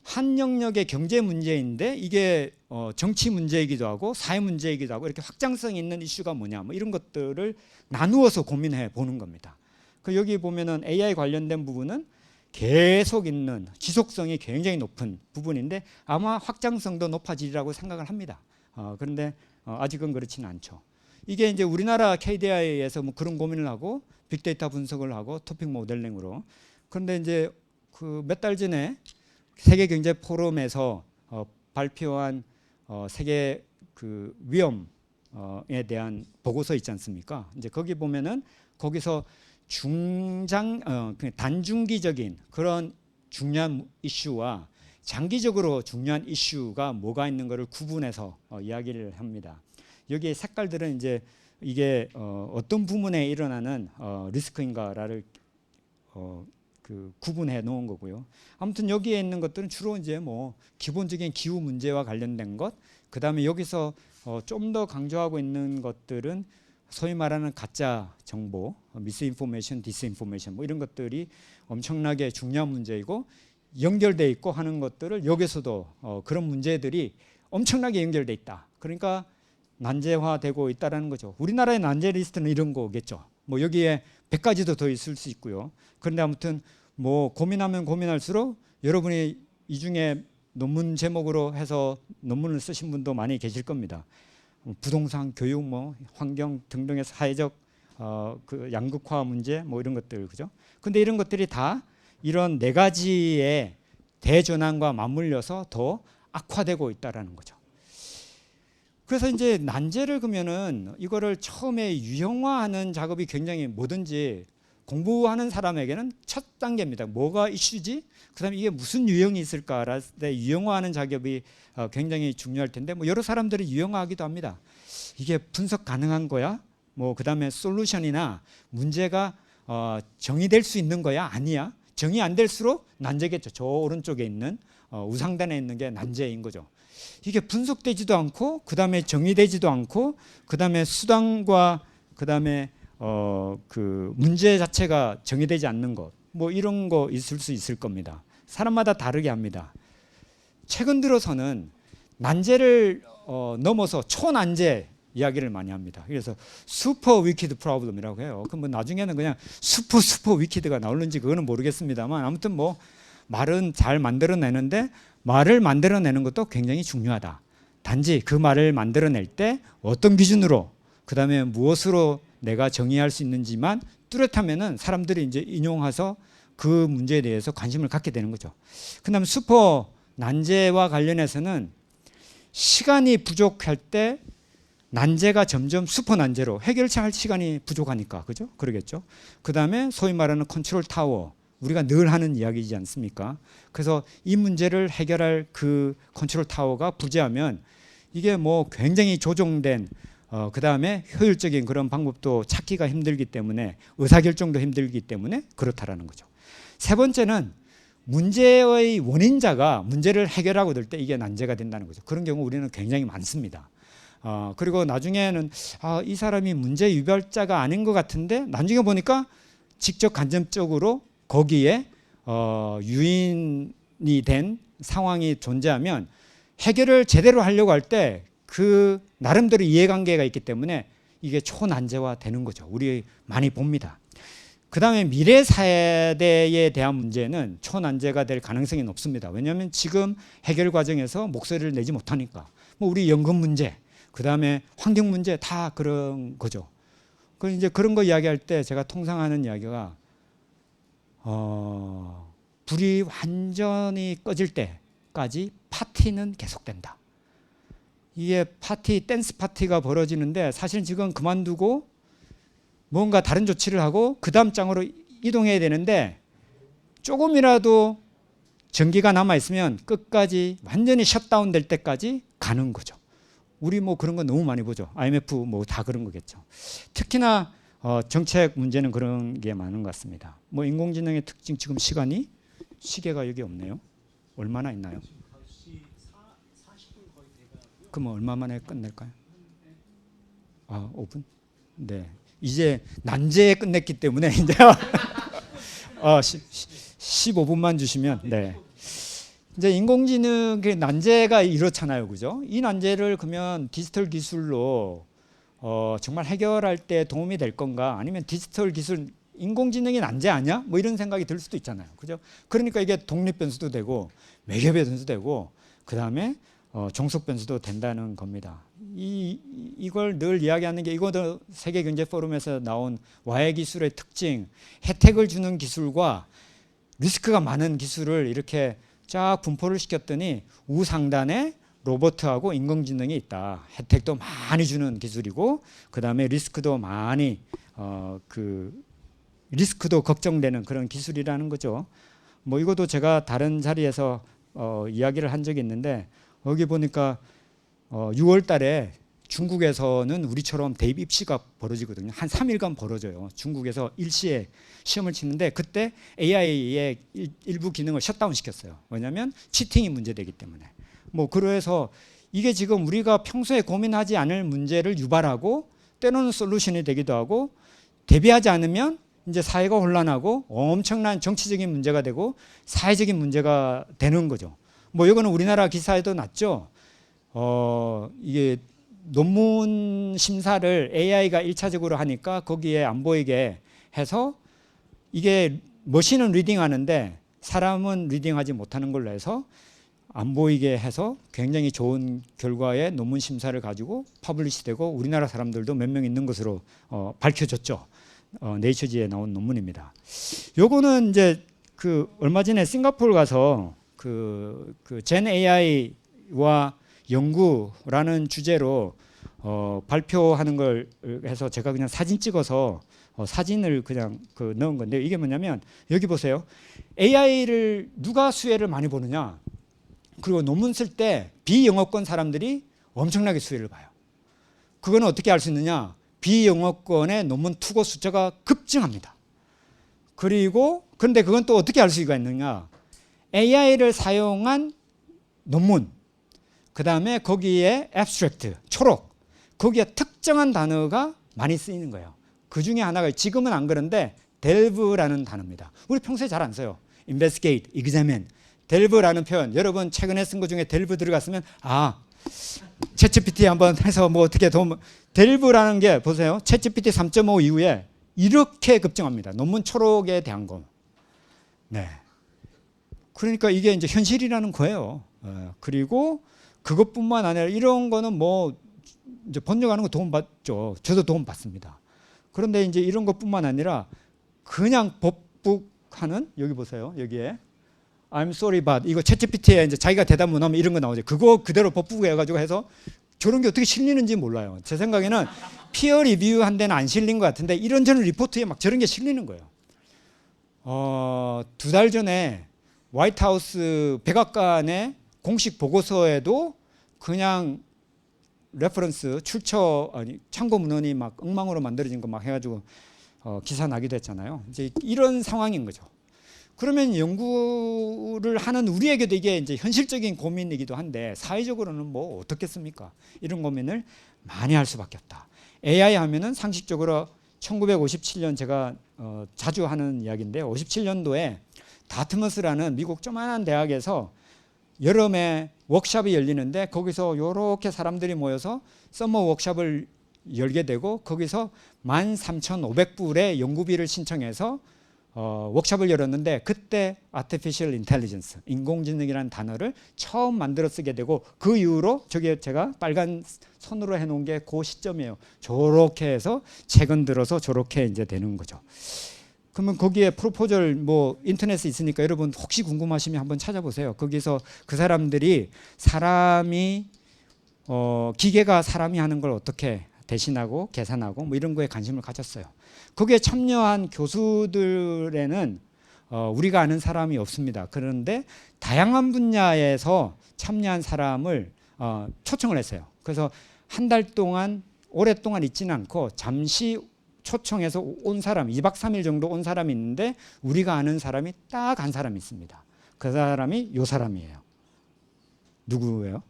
Speaker 2: 한 영역의 경제 문제인데 이게 정치 문제이기도 하고 사회 문제이기도 하고 이렇게 확장성 있는 이슈가 뭐냐 뭐 이런 것들을 나누어서 고민해 보는 겁니다. 그 여기 보면은 AI 관련된 부분은 계속 있는 지속성이 굉장히 높은 부분인데 아마 확장성도 높아지리라고 생각을 합니다. 그런데 아직은 그렇지는 않죠. 이게 이제 우리나라 KDI에서 뭐 그런 고민을 하고 빅데이터 분석을 하고 토픽 모델링으로. 그런데 이제 그 몇 달 전에 세계 경제 포럼에서 발표한 세계 그 위험에 대한 보고서 있지 않습니까? 이제 거기 보면은 거기서 단중기적인 그런 중요한 이슈와 장기적으로 중요한 이슈가 뭐가 있는 것을 구분해서 이야기를 합니다. 여기에 색깔들은 이제 이게 어떤 부분에 일어나는 리스크인가를 그 구분해 놓은 거고요. 아무튼 여기에 있는 것들은 주로 이제 뭐 기본적인 기후 문제와 관련된 것, 그 다음에 여기서 좀 더 강조하고 있는 것들은 소위 말하는 가짜 정보, 미스인포메이션, 디스인포메이션 뭐 이런 것들이 엄청나게 중요한 문제이고 연결돼 있고 하는 것들을 여기서도 그런 문제들이 엄청나게 연결돼 있다. 그러니까 난제화되고 있다라는 거죠. 우리나라의 난제 리스트는 이런 거겠죠. 뭐 여기에 100가지도 더 있을 수 있고요. 그런데 아무튼 뭐 고민하면 고민할수록 여러분이 이 중에 논문 제목으로 해서 논문을 쓰신 분도 많이 계실 겁니다. 부동산, 교육, 뭐 환경 등등의 사회적 그 양극화 문제 뭐 이런 것들 그죠? 근데 이런 것들이 다 이런 네 가지의 대전환과 맞물려서 더 악화되고 있다라는 거죠. 그래서 이제 난제를 그러면은 이거를 처음에 유형화하는 작업이 굉장히 뭐든지 공부하는 사람에게는 첫 단계입니다. 뭐가 이슈지? 그다음에 이게 무슨 유형이 있을까를 때 유형화하는 작업이 굉장히 중요할 텐데 뭐 여러 사람들이 유형화하기도 합니다. 이게 분석 가능한 거야? 뭐 그다음에 솔루션이나 문제가 정의될 수 있는 거야? 아니야? 정의 안 될수록 난제겠죠. 저 오른쪽에 있는 우상단에 있는 게 난제인 거죠. 이게 분석되지도 않고 그다음에 정의되지도 않고 그다음에 수단과 그다음에 그 문제 자체가 정의되지 않는 것 뭐 이런 거 있을 수 있을 겁니다. 사람마다 다르게 합니다. 최근 들어서는 난제를 넘어서 초난제 이야기를 많이 합니다. 그래서 슈퍼 위키드 프로블럼이라고 해요. 그럼 뭐 나중에는 그냥 슈퍼 위키드가 나올는지 그거는 모르겠습니다만 아무튼 뭐 말은 잘 만들어내는데 말을 만들어내는 것도 굉장히 중요하다. 단지 그 말을 만들어낼 때 어떤 기준으로 그다음에 무엇으로 내가 정의할 수 있는지만 뚜렷하면은 사람들이 이제 인용해서 그 문제에 대해서 관심을 갖게 되는 거죠. 그다음 슈퍼 난제와 관련해서는 시간이 부족할 때 난제가 점점 슈퍼 난제로 해결할 시간이 부족하니까 그죠? 그러겠죠. 그다음에 소위 말하는 컨트롤 타워 우리가 늘 하는 이야기이지 않습니까? 그래서 이 문제를 해결할 그 컨트롤 타워가 부재하면 이게 뭐 굉장히 조정된 그다음에 효율적인 그런 방법도 찾기가 힘들기 때문에 의사결정도 힘들기 때문에 그렇다라는 거죠. 세 번째는 문제의 원인자가 문제를 해결하고 될 때 이게 난제가 된다는 거죠. 그런 경우 우리는 굉장히 많습니다. 그리고 나중에는 이 사람이 문제 유발자가 아닌 것 같은데 나중에 보니까 직접 간접적으로 거기에 유인이 된 상황이 존재하면 해결을 제대로 하려고 할 때 그 나름대로 이해관계가 있기 때문에 이게 초난제화 되는 거죠. 우리 많이 봅니다. 그 다음에 미래 세대에 대한 문제는 초난제가 될 가능성이 높습니다. 왜냐하면 지금 해결 과정에서 목소리를 내지 못하니까 뭐 우리 연금 문제 그 다음에 환경 문제 다 그런 거죠. 그 이제 그런 거 이야기할 때 제가 통상 하는 이야기가 불이 완전히 꺼질 때까지 파티는 계속된다. 이게 댄스 파티가 벌어지는데 사실 지금 그만두고 뭔가 다른 조치를 하고 그 다음 장으로 이동해야 되는데 조금이라도 전기가 남아있으면 끝까지 완전히 셧다운 될 때까지 가는 거죠. 우리 뭐 그런 거 너무 많이 보죠. IMF 뭐 다 그런 거겠죠. 특히나 정책 문제는 그런 게 많은 것 같습니다. 뭐 인공지능의 특징 지금 시계가 여기 없네요. 얼마나 있나요? 그럼 얼마 만에 끝낼까요? 5분? 네. 이제 난제에 끝냈기 때문에 이제 15분만 주시면. 네. 이제 인공지능 그 난제가 이렇잖아요, 그죠? 이 난제를 그러면 디지털 기술로 정말 해결할 때 도움이 될 건가? 아니면 디지털 기술 인공지능이 난제 아니야? 뭐 이런 생각이 들 수도 있잖아요, 그죠? 그러니까 이게 독립 변수도 되고 매개 변수도 되고 그 다음에 종속 변수도 된다는 겁니다. 이걸 늘 이야기하는 게 이것도 세계 경제 포럼에서 나온 와해 기술의 특징, 혜택을 주는 기술과 리스크가 많은 기술을 이렇게 쫙 분포를 시켰더니 우상단에 로봇하고 인공지능이 있다. 혜택도 많이 주는 기술이고 그 다음에 리스크도 많이 리스크도 걱정되는 그런 기술이라는 거죠. 뭐 이것도 제가 다른 자리에서 이야기를 한 적이 있는데 여기 보니까 6월 달에 중국에서는 우리처럼 대입 입시가 벌어지거든요. 한 3일간 벌어져요. 중국에서 일시에 시험을 치는데 그때 AI의 일부 기능을 셧다운 시켰어요. 왜냐하면 치팅이 문제되기 때문에. 뭐 그래서 이게 지금 우리가 평소에 고민하지 않을 문제를 유발하고 때로는 솔루션이 되기도 하고 대비하지 않으면 이제 사회가 혼란하고 엄청난 정치적인 문제가 되고 사회적인 문제가 되는 거죠. 뭐 이거는 우리나라 기사에도 났죠. 이게 논문 심사를 AI가 1차적으로 하니까 거기에 안 보이게 해서 이게 머신은 리딩하는데 사람은 리딩하지 못하는 걸로 해서 안 보이게 해서 굉장히 좋은 결과의 논문 심사를 가지고 퍼블리시되고 우리나라 사람들도 몇 명 있는 것으로 밝혀졌죠. 네이처지에 나온 논문입니다. 요거는 이제 그 얼마 전에 싱가포르 가서 젠 AI와 연구라는 주제로 발표하는 걸 해서 제가 그냥 사진 찍어서 사진을 그냥 넣은 건데 이게 뭐냐면 여기 보세요. AI를 누가 수혜를 많이 보느냐? 그리고 논문 쓸 때 비영어권 사람들이 엄청나게 수혜를 봐요. 그거는 어떻게 알 수 있느냐? 비영어권의 논문 투고 숫자가 급증합니다. 그리고 그런데 그건 또 어떻게 알 수가 있느냐? AI를 사용한 논문, 그 다음에 거기에 abstract, 초록, 거기에 특정한 단어가 많이 쓰이는 거예요. 그 중에 하나가 지금은 안 그런데 delve라는 단어입니다. 우리 평소에 잘 안 써요. investigate, examine. delve라는 표현, 여러분 최근에 쓴 것 중에 delve 들어갔으면 챗GPT 한번 해서 뭐 어떻게 delve라는 게 보세요. 챗GPT 3.5 이후에 이렇게 급증합니다. 논문 초록에 대한 거. 네. 그러니까 이게 이제 현실이라는 거예요. 그리고 그것뿐만 아니라 이런 거는 뭐 이제 번역하는 거 도움 받죠. 저도 도움 받습니다. 그런데 이제 이런 것뿐만 아니라 그냥 복북하는 여기 보세요. 여기에 I'm sorry but 이거 챗GPT에 이제 자기가 대답 못 하면 이런 거 나오죠. 그거 그대로 복북해 가지고 해서 저런 게 어떻게 실리는지 몰라요. 제 생각에는 피어 리뷰한 데는 안 실린 것 같은데 이런저런 리포트에 막 저런 게 실리는 거예요. 2달 전에 화이트하우스 백악관의 공식 보고서에도 그냥 레퍼런스 참고 문헌이 막 엉망으로 만들어진 거 막 해가지고 기사 나기도 했잖아요. 이제 이런 상황인 거죠. 그러면 연구를 하는 우리에게도 이게 이제 현실적인 고민이기도 한데 사회적으로는 뭐 어떻겠습니까? 이런 고민을 많이 할 수밖에 없다. AI 하면은 상식적으로 1957년 제가 자주 하는 이야기인데요. 57년도에 다트머스라는 미국 조그만한 대학에서 여름에 워크숍이 열리는데 거기서 이렇게 사람들이 모여서 서머 워크숍을 열게 되고 거기서 13,500불의 연구비를 신청해서 워크숍을 열었는데 그때 Artificial Intelligence, 인공지능이라는 단어를 처음 만들어 쓰게 되고 그 이후로 저게 제가 빨간 선으로 해놓은 게 그 시점이에요. 저렇게 해서 최근 들어서 저렇게 이제 되는 거죠. 그러면 거기에 프로포절 뭐 인터넷에 있으니까 여러분 혹시 궁금하시면 한번 찾아보세요. 거기서 그 사람들이 기계가 사람이 하는 걸 어떻게 대신하고 계산하고 뭐 이런 거에 관심을 가졌어요. 거기에 참여한 교수들에는 우리가 아는 사람이 없습니다. 그런데 다양한 분야에서 참여한 사람을 초청을 했어요. 그래서 한 달 동안 오랫동안 있지는 않고 잠시 초청해서 온 사람 2박 3일 정도 온 사람이 있는데 우리가 아는 사람이 딱 한 사람이 있습니다. 그 사람이 요 사람이에요. 누구예요?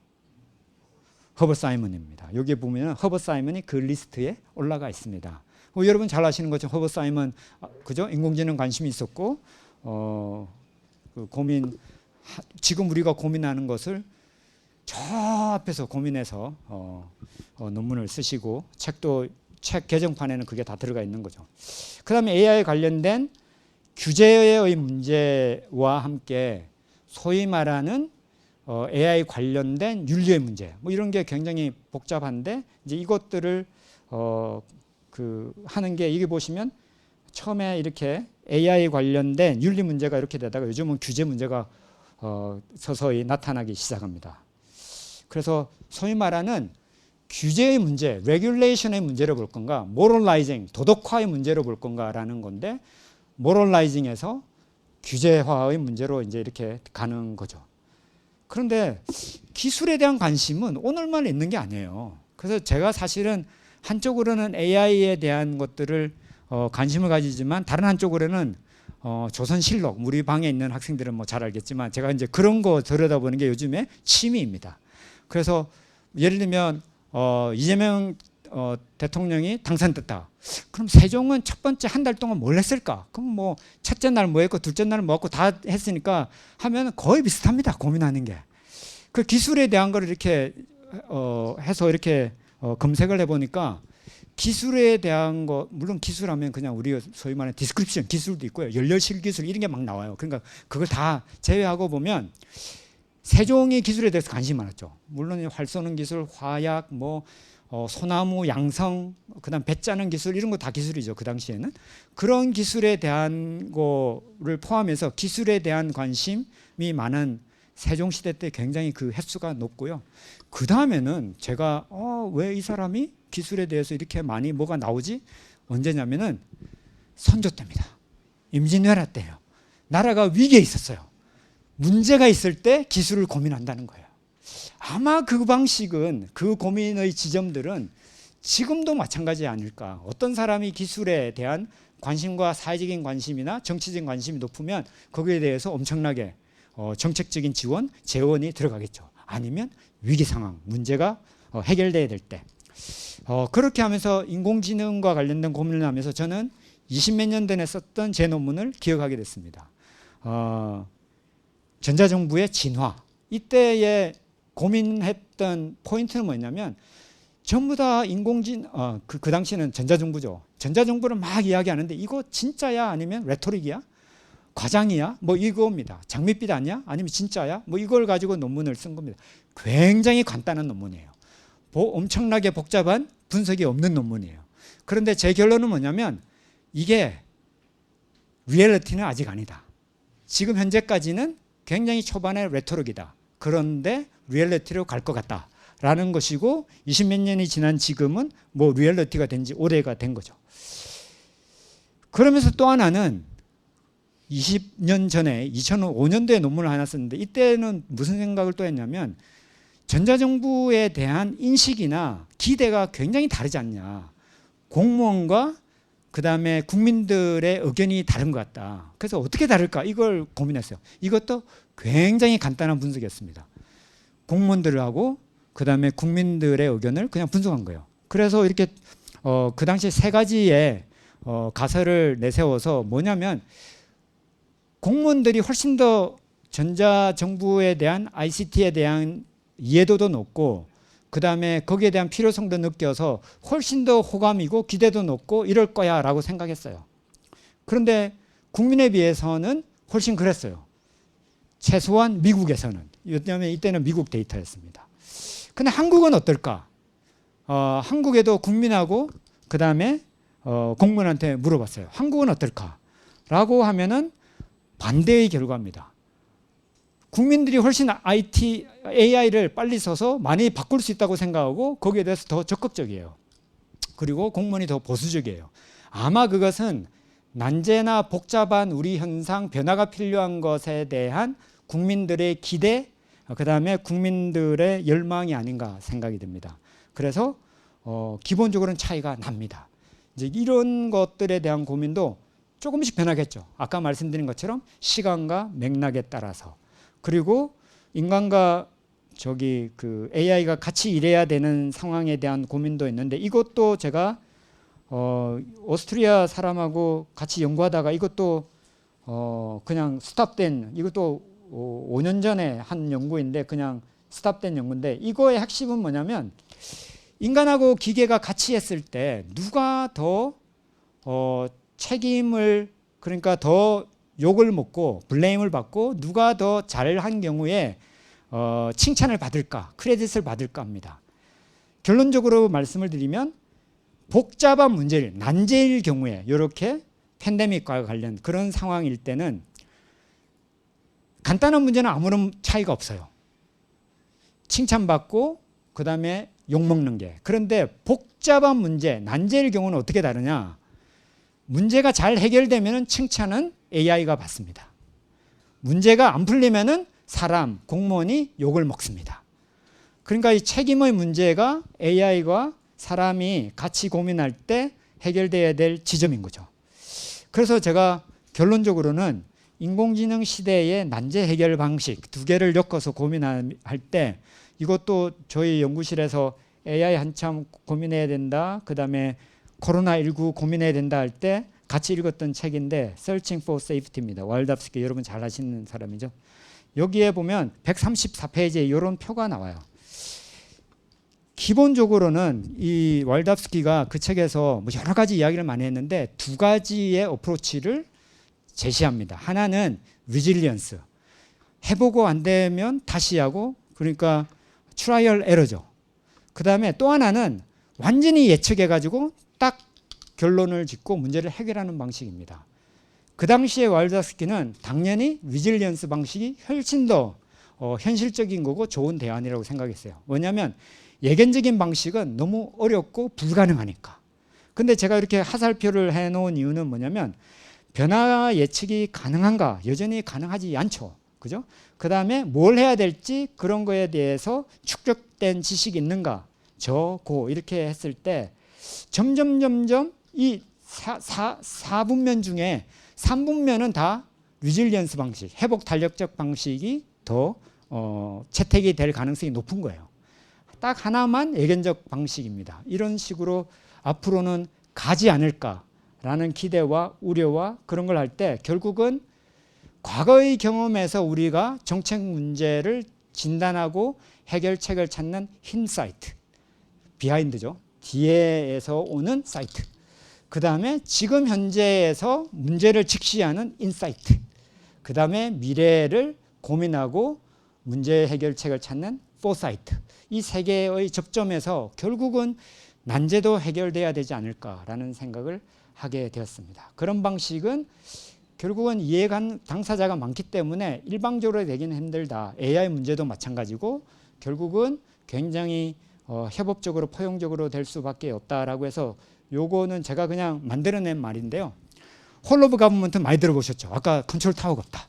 Speaker 2: 허버트 사이먼입니다. 여기 보면 허버트 사이먼이 그 리스트에 올라가 있습니다. 뭐 여러분 잘 아시는 것처럼 허버트 사이먼 그죠? 인공지능 관심이 있었고 그 고민 지금 우리가 고민하는 것을 저 앞에서 고민해서 논문을 쓰시고 책 개정판에는 그게 다 들어가 있는 거죠. 그다음에 AI 관련된 규제의 문제와 함께 소위 말하는 AI 관련된 윤리의 문제 뭐 이런 게 굉장히 복잡한데 이제 이것들을 하는 게 이게 보시면 처음에 이렇게 AI 관련된 윤리 문제가 이렇게 되다가 요즘은 규제 문제가 서서히 나타나기 시작합니다. 그래서 소위 말하는 규제의 문제, regulation의 문제로 볼 건가, moralizing, 도덕화의 문제로 볼 건가라는 건데 moralizing에서 규제화의 문제로 이제 이렇게 가는 거죠. 그런데 기술에 대한 관심은 오늘만 있는 게 아니에요. 그래서 제가 사실은 한쪽으로는 AI에 대한 것들을 관심을 가지지만 다른 한쪽으로는 조선실록 우리 방에 있는 학생들은 뭐 잘 알겠지만 제가 이제 그런 거 들여다보는 게 요즘에 취미입니다. 그래서 예를 들면 이재명 대통령이 당선됐다. 그럼 세종은 첫 번째 한 달 동안 뭘 했을까? 그럼 뭐 첫째 날 뭐 했고 둘째 날 뭐 했고 다 했으니까 하면 거의 비슷합니다. 고민하는 게. 그 기술에 대한 걸 이렇게 해서 이렇게 검색을 해보니까 기술에 대한 거 물론 기술하면 그냥 우리 소위 말하는 디스크립션 기술도 있고요. 연료실 기술 이런 게 막 나와요. 그러니까 그걸 다 제외하고 보면 세종이 기술에 대해서 관심이 많았죠. 물론 활 쏘는 기술, 화약, 뭐 소나무 양성, 그다음 배 짜는 기술 이런 거 다 기술이죠. 그 당시에는 그런 기술에 대한 거를 포함해서 기술에 대한 관심이 많은 세종 시대 때 굉장히 그 횟수가 높고요. 그 다음에는 제가 왜 이 사람이 기술에 대해서 이렇게 많이 뭐가 나오지? 언제냐면은 선조 때입니다. 임진왜란 때예요. 나라가 위기에 있었어요. 문제가 있을 때 기술을 고민한다는 거예요. 아마 그 방식은 그 고민의 지점들은 지금도 마찬가지 아닐까. 어떤 사람이 기술에 대한 관심과 사회적인 관심이나 정치적인 관심이 높으면 거기에 대해서 엄청나게 정책적인 지원, 재원이 들어가겠죠. 아니면 위기 상황, 문제가 해결돼야 될 때. 그렇게 하면서 인공지능과 관련된 고민을 하면서 저는 20몇 년 전에 썼던 제 논문을 기억하게 됐습니다. 전자정부의 진화. 이때에 고민했던 포인트는 뭐냐면 전부 다 그 당시에는 전자정부죠. 전자정부를 막 이야기하는데 이거 진짜야 아니면 레토릭이야? 과장이야? 뭐 이거입니다. 장밋빛 아니야? 아니면 진짜야? 뭐 이걸 가지고 논문을 쓴 겁니다. 굉장히 간단한 논문이에요. 엄청나게 복잡한 분석이 없는 논문이에요. 그런데 제 결론은 뭐냐면 이게 리얼리티는 아직 아니다. 지금 현재까지는 굉장히 초반의 레토릭이다. 그런데 리얼리티로 갈 것 같다라는 것이고 20몇 년이 지난 지금은 뭐 리얼리티가 된 지 오래가 된 거죠. 그러면서 또 하나는 20년 전에 2005년도에 논문을 하나 썼는데 이때는 무슨 생각을 또 했냐면 전자정부에 대한 인식이나 기대가 굉장히 다르지 않냐. 공무원과 그다음에 국민들의 의견이 다른 것 같다. 그래서 어떻게 다를까 이걸 고민했어요. 이것도 굉장히 간단한 분석이었습니다. 공무원들하고 그다음에 국민들의 의견을 그냥 분석한 거예요. 그래서 이렇게 그 당시 세 가지의 가설을 내세워서 뭐냐면 공무원들이 훨씬 더 전자정부에 대한 ICT에 대한 이해도도 높고 그다음에 거기에 대한 필요성도 느껴서 훨씬 더 호감이고 기대도 높고 이럴 거야 라고 생각했어요. 그런데 국민에 비해서는 훨씬 그랬어요. 최소한 미국에서는. 왜냐하면 이때는 미국 데이터였습니다. 근데 한국은 어떨까? 한국에도 국민하고 그다음에 공무원한테 물어봤어요. 한국은 어떨까? 라고 하면은 반대의 결과입니다. 국민들이 훨씬 AI를 빨리 써서 많이 바꿀 수 있다고 생각하고 거기에 대해서 더 적극적이에요. 그리고 공무원이 더 보수적이에요. 아마 그것은 난제나 복잡한 우리 현상 변화가 필요한 것에 대한 국민들의 기대, 그 다음에 국민들의 열망이 아닌가 생각이 듭니다. 그래서 기본적으로는 차이가 납니다. 이제 이런 것들에 대한 고민도 조금씩 변하겠죠. 아까 말씀드린 것처럼 시간과 맥락에 따라서. 그리고 인간과 AI가 같이 일해야 되는 상황에 대한 고민도 있는데 이것도 제가 오스트리아 사람하고 같이 연구하다가 이것도 그냥 스탑된, 이것도 5년 전에 한 연구인데 그냥 스탑된 연구인데, 이거의 핵심은 뭐냐면 인간하고 기계가 같이 했을 때 누가 더 책임을, 그러니까 더 욕을 먹고 블레임을 받고 누가 더 잘한 경우에 칭찬을 받을까, 크레딧을 받을까 합니다. 결론적으로 말씀을 드리면 복잡한 문제를, 난제일 경우에, 이렇게 팬데믹과 관련 그런 상황일 때는 간단한 문제는 아무런 차이가 없어요. 칭찬받고 그 다음에 욕먹는 게. 그런데 복잡한 문제, 난제일 경우는 어떻게 다르냐? 문제가 잘 해결되면 칭찬은 AI가 받습니다. 문제가 안 풀리면 사람, 공무원이 욕을 먹습니다. 그러니까 이 책임의 문제가 AI가 사람이 같이 고민할 때 해결돼야 될 지점인 거죠. 그래서 제가 결론적으로는 인공지능 시대의 난제 해결 방식 두 개를 엮어서 고민할 때, 이것도 저희 연구실에서 AI 한참 고민해야 된다, 그 다음에 코로나19 고민해야 된다 할 때 같이 읽었던 책인데 Searching for Safety입니다. 왈답스키, 여러분 잘 아시는 사람이죠. 여기에 보면 134페이지에 이런 표가 나와요. 기본적으로는 이 왈답스키가 그 책에서 뭐 여러 가지 이야기를 많이 했는데 두 가지의 어프로치를 제시합니다. 하나는 리질리언스, 해보고 안 되면 다시 하고, 그러니까 트라이얼 에러죠. 그 다음에 또 하나는 완전히 예측해가지고 딱 결론을 짓고 문제를 해결하는 방식입니다. 그 당시에 왈답스키는 당연히 리질리언스 방식이 훨씬 더 현실적인 거고 좋은 대안이라고 생각했어요. 왜냐하면 예견적인 방식은 너무 어렵고 불가능하니까. 근데 제가 이렇게 하살표를 해놓은 이유는 뭐냐면 변화 예측이 가능한가? 여전히 가능하지 않죠. 그죠? 그 다음에 뭘 해야 될지 그런 거에 대해서 축적된 지식이 있는가? 고 이렇게 했을 때 점점 이 4분면 중에 3분면은 다 리질리언스 방식, 회복 탄력적 방식이 더 채택이 될 가능성이 높은 거예요. 딱 하나만 예견적 방식입니다. 이런 식으로 앞으로는 가지 않을까라는 기대와 우려와 그런 걸 할 때 결국은 과거의 경험에서 우리가 정책 문제를 진단하고 해결책을 찾는 힌사이트, 비하인드죠. 뒤에서 오는 사이트. 그 다음에 지금 현재에서 문제를 직시하는 인사이트. 그 다음에 미래를 고민하고 문제 해결책을 찾는 포사이트. 이 세 개의 접점에서 결국은 난제도 해결돼야 되지 않을까라는 생각을 하게 되었습니다. 그런 방식은 결국은 이해관 당사자가 많기 때문에 일방적으로 되기는 힘들다. AI 문제도 마찬가지고 결국은 굉장히 협업적으로 포용적으로 될 수밖에 없다라고 해서, 요거는 제가 그냥 만들어낸 말인데요. 홀 오브 가버먼트 많이 들어보셨죠? 아까 컨트롤 타워가 없다.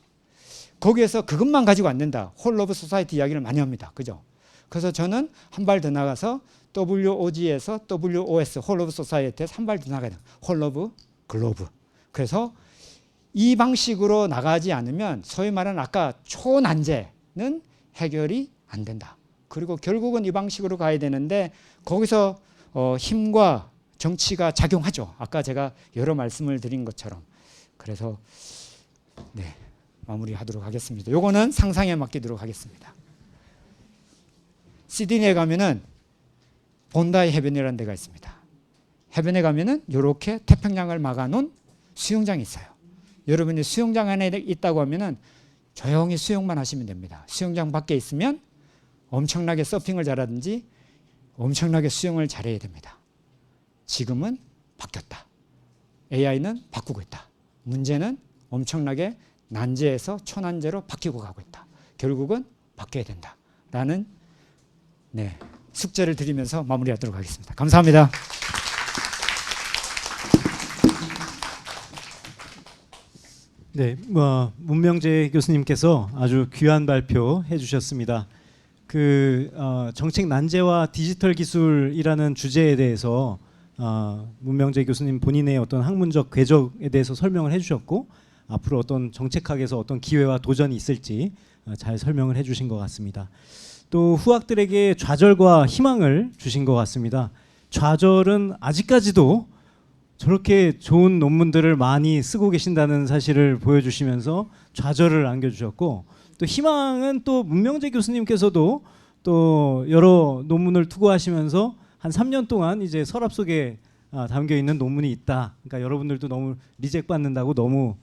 Speaker 2: 거기에서 그것만 가지고 안 된다. 홀 오브 소사이티 이야기를 많이 합니다. 그죠? 그래서 저는 한 발 더 나가서 WOG에서 WOS, 홀 오브 소사이티에서 한 발 더 나가야 돼요. 홀 오브 글로브. 그래서 이 방식으로 나가지 않으면 소위 말하는 아까 초난제는 해결이 안 된다. 그리고 결국은 이 방식으로 가야 되는데 거기서 힘과 정치가 작용하죠. 아까 제가 여러 말씀을 드린 것처럼. 그래서 네, 마무리하도록 하겠습니다. 요거는 상상에 맡기도록 하겠습니다. 시드니에 가면은 본다이 해변이라는 데가 있습니다. 해변에 가면은 이렇게 태평양을 막아놓은 수영장이 있어요. 여러분이 수영장 안에 있다고 하면은 조용히 수영만 하시면 됩니다. 수영장 밖에 있으면 엄청나게 서핑을 잘하든지 엄청나게 수영을 잘해야 됩니다. 지금은 바뀌었다. AI는 바꾸고 있다. 문제는 엄청나게 난제에서 초난제로 바뀌고 가고 있다. 결국은 바뀌어야 된다라는 숙제를 드리면서 마무리하도록 하겠습니다. 감사합니다.
Speaker 1: 네, 문명재 교수님께서 아주 귀한 발표 해주셨습니다. 정책 난제와 디지털 기술이라는 주제에 대해서 문명재 교수님 본인의 어떤 학문적 궤적에 대해서 설명을 해주셨고, 앞으로 어떤 정책학에서 어떤 기회와 도전이 있을지 잘 설명을 해주신 것 같습니다. 또 후학들에게 좌절과 희망을 주신 것 같습니다. 좌절은 아직까지도 저렇게 좋은 논문들을 많이 쓰고 계신다는 사실을 보여주시면서 좌절을 안겨주셨고, 또 희망은 또 문명재 교수님께서도 또 여러 논문을 투고하시면서 한 3년 동안 이제 서랍 속에 담겨 있는 논문이 있다. 그러니까 여러분들도 너무 리젝 받는다고 너무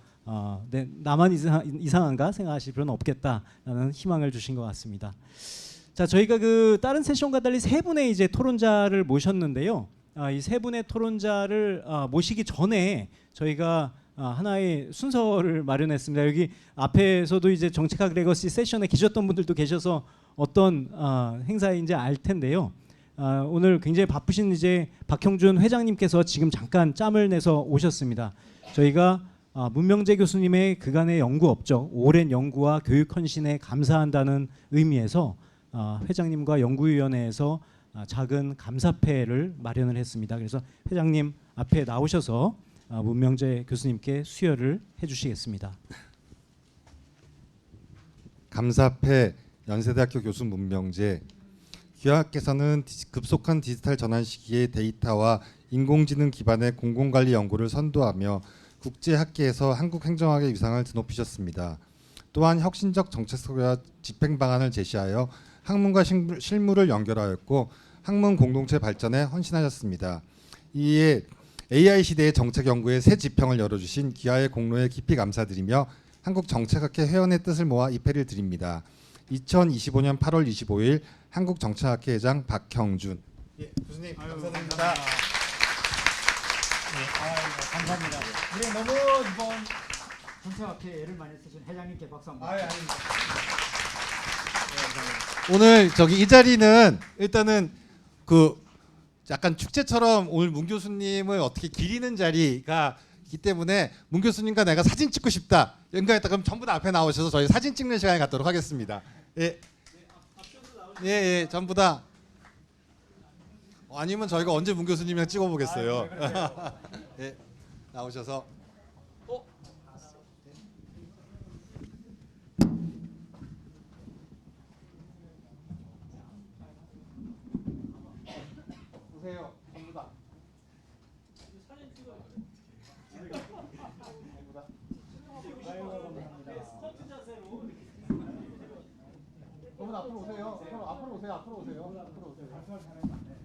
Speaker 1: 나만 이상한가 생각하실 필요는 없겠다라는 희망을 주신 것 같습니다. 자, 저희가 그 다른 세션과 달리 세 분의 이제 토론자를 모셨는데요. 이 세 분의 토론자를 모시기 전에 저희가 하나의 순서를 마련했습니다. 여기 앞에서도 이제 정책학 레거시 세션에 계셨던 분들도 계셔서 어떤 행사인지 알 텐데요. 오늘 굉장히 바쁘신 이제 박형준 회장님께서 지금 잠깐 짬을 내서 오셨습니다. 저희가 문명재 교수님의 그간의 연구 업적, 오랜 연구와 교육 헌신에 감사한다는 의미에서 회장님과 연구위원회에서 작은 감사패를 마련을 했습니다. 그래서 회장님 앞에 나오셔서 문명재 교수님께 수여를 해주시겠습니다.
Speaker 3: 감사패 연세대학교 교수 문명재. 귀하께서는 급속한 디지털 전환 시기에 데이터와 인공지능 기반의 공공관리 연구를 선도하며 국제학계에서 한국 행정학의 위상을 드높이셨습니다. 또한 혁신적 정책과 집행 방안을 제시하여 학문과 실무를 연결하였고 학문 공동체 발전에 헌신하셨습니다. 이에 AI 시대의 정책 연구의 새 지평을 열어주신 귀하의 공로에 깊이 감사드리며 한국 정책학회 회원의 뜻을 모아 이 패를 드립니다. 2025년 8월 25일 한국 정책학회 회장 박형준. 예, 교수님 감사드립니다.
Speaker 2: 감사합니다. 우리 너무 이번 정책학회 애를 많이 쓰신 회장님께 박수 한번.
Speaker 3: 아닙니다. 오늘 저기 이 자리는 일단은 그 약간 축제처럼 오늘 문 교수님을 어떻게 기리는 자리가 있기 때문에 문 교수님과 내가 사진 찍고 싶다 연구했다 그럼 전부 다 앞에 나오셔서 저희 사진 찍는 시간에 갖도록 하겠습니다. 예, 예, 전부 다. 아니면 저희가 언제 문 교수님이랑 찍어보겠어요. 예, 나오셔서. 오세요, 전부 다. 전부 다 앞으로 오세요. 앞으로 오세요. 앞으로 오세요.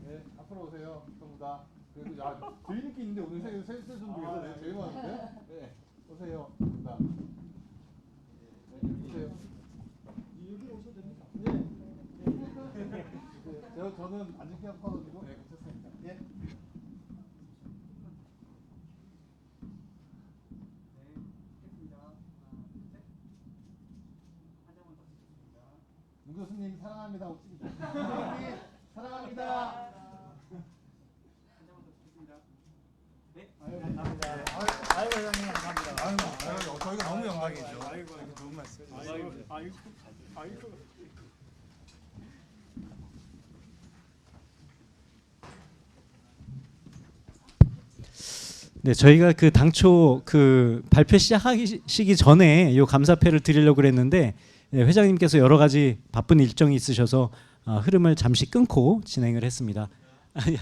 Speaker 3: 네, 앞으로 오세요. 전부 다. 그래도 제일 인기 있는데 오늘 세 분도 계세요. 제일 많은데. 네, 오세요. 전부 다. 네, 오세요. 여기 오셔도 됩니다. 네. 저는 앉을 게 없어가지고. 네, 괜찮습니다. 예. 문 교수님 사랑합니다. 교수님 사랑합니다.
Speaker 2: 아이고 회장님 감사합니다.
Speaker 3: 아유, 저희가 너무 영광이죠.
Speaker 2: 아이고 좋은 말씀. 아이고.
Speaker 1: 네, 저희가 그 당초 그 발표 시작하시기 전에 요 감사패를 드리려고 그랬는데 회장님께서 여러 가지 바쁜 일정이 있으셔서 흐름을 잠시 끊고 진행을 했습니다. 아니.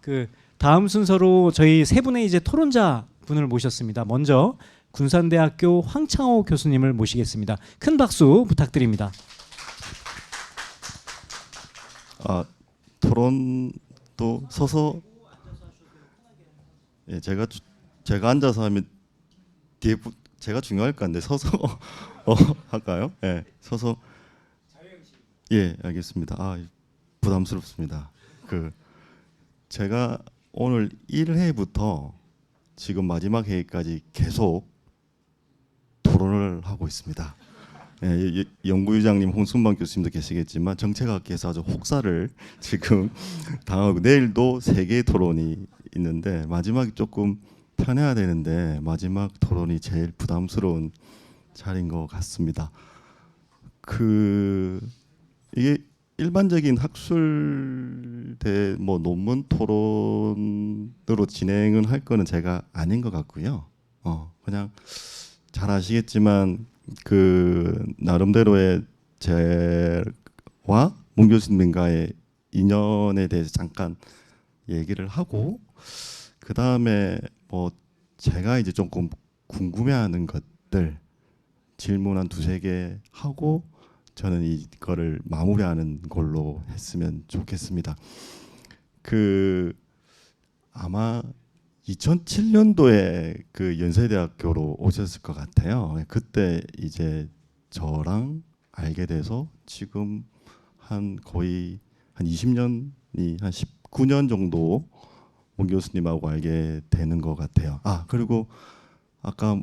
Speaker 1: 그 다음 순서로 저희 세 분의 이제 토론자 분을 모셨습니다. 먼저 군산대학교 황창호 교수님을 모시겠습니다. 큰 박수 부탁드립니다.
Speaker 4: 토론도 서서. 예, 제가 앉아서 하면 뒤에 제가 중요할까 한데 서서 할까요? 예, 서서. 예, 알겠습니다. 부담스럽습니다. 제가 오늘 1회부터 지금 마지막 회의까지 계속 토론을 하고 있습니다. 예, 연구위장님 홍순만 교수님도 계시겠지만 정책학계에서 아주 혹사를 지금 당하고 내일도 3개의 토론이 있는데 마지막이 조금 편해야 되는데 마지막 토론이 제일 부담스러운 자리인 것 같습니다. 이게 일반적인 학술대 논문 토론으로 진행은 할 거는 제가 아닌 것 같고요. 그냥 잘 아시겠지만 나름대로의 제와 문 교수님과의 인연에 대해서 잠깐 얘기를 하고 그 다음에 뭐 제가 이제 조금 궁금해하는 것들 질문 한 두세 개 하고 저는 이거를 마무리하는 걸로 했으면 좋겠습니다. 그 아마 2007년도에 그 연세대학교로 오셨을 것 같아요. 그때 이제 저랑 알게 돼서 지금 한 거의 한 20년이 한 19년 정도 문 교수님하고 알게 되는 것 같아요. 아 그리고 아까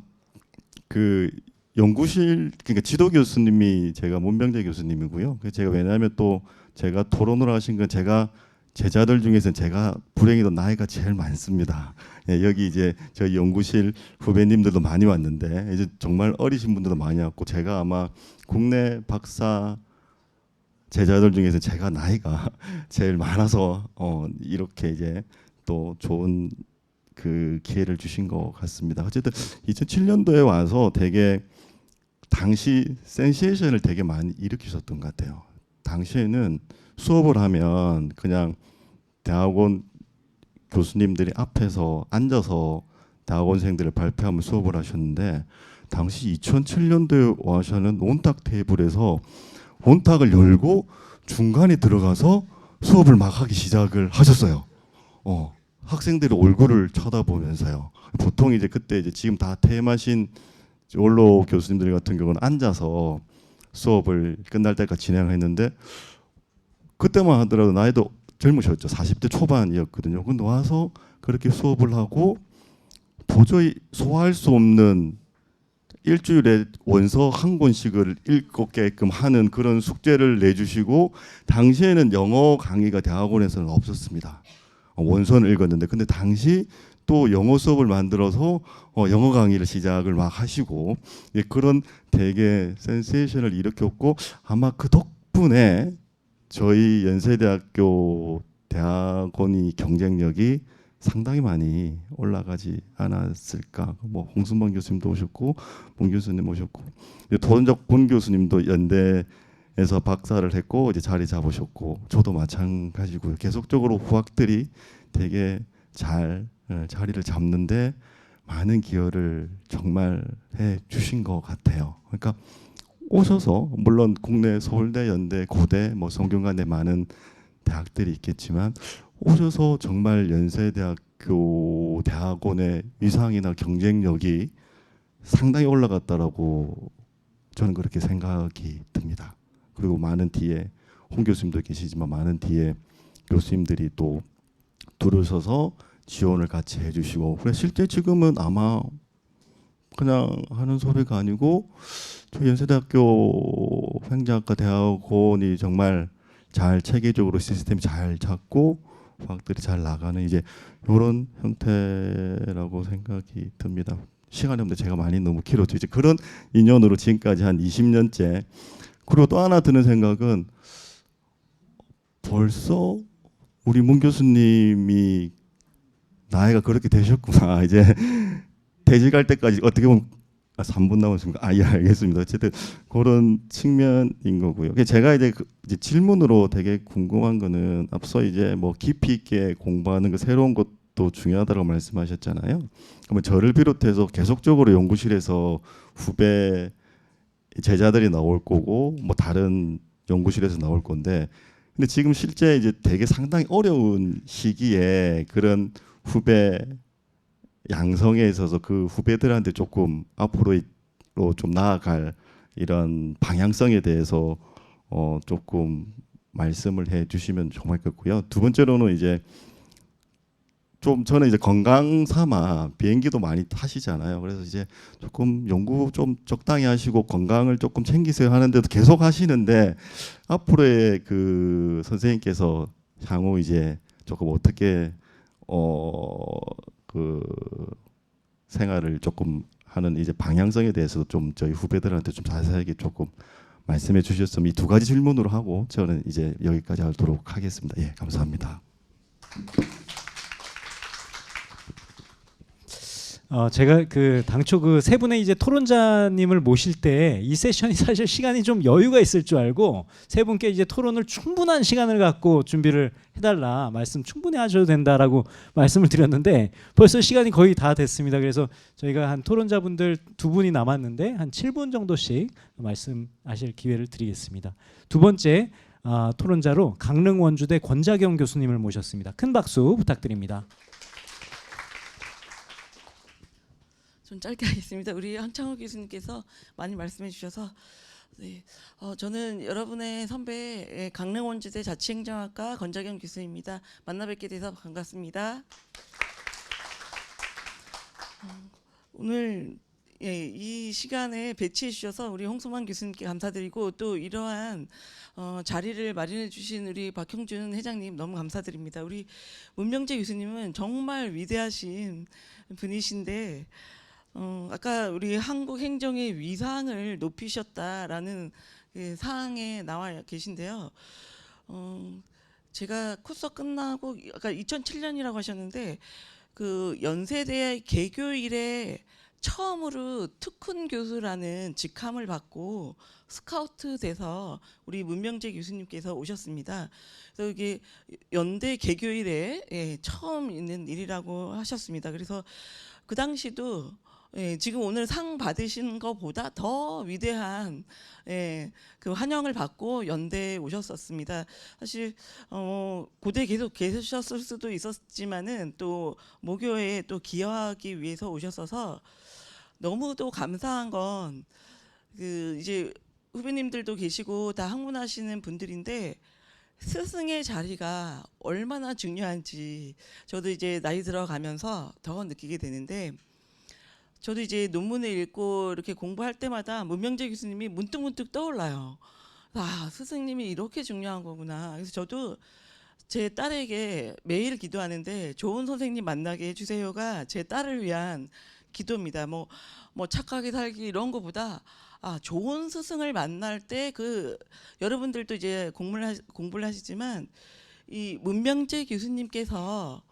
Speaker 4: 그 연구실 그러니까 지도 교수님이 제가 문병재 교수님이고요. 그래서 제가 왜냐하면 또 제가 토론을 하신 건 제가 제자들 중에서는 제가 불행히도 나이가 제일 많습니다. 예, 여기 이제 저희 연구실 후배님들도 많이 왔는데 이제 정말 어리신 분들도 많이 왔고 제가 아마 국내 박사 제자들 중에서 제가 나이가 제일 많아서 이렇게 이제 또 좋은 그 기회를 주신 것 같습니다. 어쨌든 2007년도에 와서 되게 당시 센세이션을 되게 많이 일으키셨던 것 같아요. 당시에는 수업을 하면 그냥 대학원 교수님들이 앞에서 앉아서 대학원생들을 발표하면 수업을 하셨는데 당시 2007년도에 와서는 온탁 테이블에서 온탁을 열고 중간에 들어가서 수업을 막 하기 시작을 하셨어요. 학생들의 얼굴을 쳐다보면서요. 보통 이제 그때 이제 지금 다 퇴임하신 원로 교수님들 같은 경우는 앉아서 수업을 끝날 때까지 진행했는데 그때만 하더라도 나이도 젊으셨죠. 40대 초반이었거든요. 근데 와서 그렇게 수업을 하고 도저히 소화할 수 없는 일주일에 원서 한 권씩을 읽게끔 하는 그런 숙제를 내주시고 당시에는 영어 강의가 대학원에서는 없었습니다. 원서는 읽었는데 근데 당시 또 영어 수업을 만들어서 영어 강의를 시작을 막 하시고 그런 되게 센세이션을 일으켰고 아마 그 덕분에 저희 연세대학교 대학원이 경쟁력이 상당히 많이 올라가지 않았을까. 뭐 홍순범 교수님도 오셨고 문 교수님 오셨고 도전적 본 교수님도 연대에서 박사를 했고 이제 자리 잡으셨고 저도 마찬가지고요. 계속적으로 후학들이 되게 잘 자리를 잡는데 많은 기여를 정말 해 주신 것 같아요. 그러니까 오셔서 물론 국내 서울대, 연대, 고대, 뭐 성균관대 많은 대학들이 있겠지만 오셔서 정말 연세대학교 대학원의 위상이나 경쟁력이 상당히 올라갔다라고 저는 그렇게 생각이 듭니다. 그리고 많은 뒤에 홍 교수님도 계시지만 많은 뒤에 교수님들이 또 들으셔서 지원을 같이 해주시고 그래 실제 지금은 아마 그냥 하는 소리가 아니고 저희 연세대학교 횡재학과 대학원이 정말 잘 체계적으로 시스템이 잘 잡고 수학들이 잘 나가는 이제 이런 형태라고 생각이 듭니다. 시간이 없는데 제가 많이 너무 길었죠. 이제 그런 인연으로 지금까지 한 20년째. 그리고 또 하나 드는 생각은 벌써 우리 문 교수님이 나이가 그렇게 되셨구나. 이제 대직 갈 때까지 어떻게 보면 3분 남았습니까? 예, 알겠습니다. 어쨌든 그런 측면인 거고요. 제가 이제 질문으로 되게 궁금한 거는 앞서 이제 뭐 깊이 있게 공부하는 거 새로운 것도 중요하다고 말씀하셨잖아요. 그러면 저를 비롯해서 계속적으로 연구실에서 후배 제자들이 나올 거고 뭐 다른 연구실에서 나올 건데 근데 지금 실제 이제 되게 상당히 어려운 시기에 그런 양성에 있어서 그 후배들한테 조금 앞으로 좀 나아갈 이런 방향성에 대해서 조금 말씀을 해주시면 정말 좋고요. 두 번째로는 이제 좀 저는 이제 건강 삼아 비행기도 많이 타시잖아요. 그래서 이제 조금 연구 좀 적당히 하시고 건강을 조금 챙기세요 하는데도 계속 하시는데 앞으로의 그 선생님께서 향후 이제 조금 어떻게 그 생활을 조금 하는 이제 방향성에 대해서도 좀 저희 후배들한테 좀 자세하게 조금 말씀해 주셨으면 이 두 가지 질문으로 하고 저는 이제 여기까지 하도록 하겠습니다. 예, 감사합니다.
Speaker 1: 제가 그 당초 그 세 분의 이제 토론자님을 모실 때 이 세션이 사실 시간이 좀 여유가 있을 줄 알고 세 분께 이제 토론을 충분한 시간을 갖고 준비를 해달라, 말씀 충분히 하셔도 된다라고 말씀을 드렸는데 벌써 시간이 거의 다 됐습니다. 그래서 저희가 한 토론자분들 두 분이 남았는데 한 7분 정도씩 말씀하실 기회를 드리겠습니다. 두 번째 토론자로 강릉원주대 권자경 교수님을 모셨습니다. 큰 박수 부탁드립니다.
Speaker 5: 좀 짧게 하겠습니다. 우리 한창호 교수님께서 많이 말씀해 주셔서 네, 저는 여러분의 선배 강릉원주대 자치행정학과 권자경 교수입니다. 만나 뵙게 돼서 반갑습니다. 오늘 이 시간에 배치해 주셔서 우리 홍소만 교수님께 감사드리고 또 이러한 자리를 마련해 주신 우리 박형준 회장님 너무 감사드립니다. 우리 문명재 교수님은 정말 위대하신 분이신데 아까 우리 한국 행정의 위상을 높이셨다라는 그 사항에 나와 계신데요. 제가 코스 끝나고 아까 2007년이라고 하셨는데 그 연세대 개교일에 처음으로 특훈 교수라는 직함을 받고 스카우트 돼서 우리 문명재 교수님께서 오셨습니다. 그래서 이게 연대 개교일에 처음 있는 일이라고 하셨습니다. 그래서 그 당시도 지금 오늘 상 받으신 것보다 더 위대한 그 환영을 받고 연대에 오셨었습니다. 사실 고대 계속 계셨을 수도 있었지만은 또 모교에 또 기여하기 위해서 오셨어서 너무도 감사한 건 그 이제 후배님들도 계시고 다 학문하시는 분들인데 스승의 자리가 얼마나 중요한지 저도 이제 나이 들어가면서 더 느끼게 되는데 저도 이제 논문을 읽고 이렇게 공부할 때마다 문명재 교수님이 문득문득 떠올라요. 스승님이 이렇게 중요한 거구나. 그래서 저도 제 딸에게 매일 기도하는데 좋은 선생님 만나게 해주세요가 제 딸을 위한 기도입니다. 뭐 착하게 살기 이런 거보다 좋은 스승을 만날 때 그 여러분들도 이제 공부를 하시지만 이 문명재 교수님께서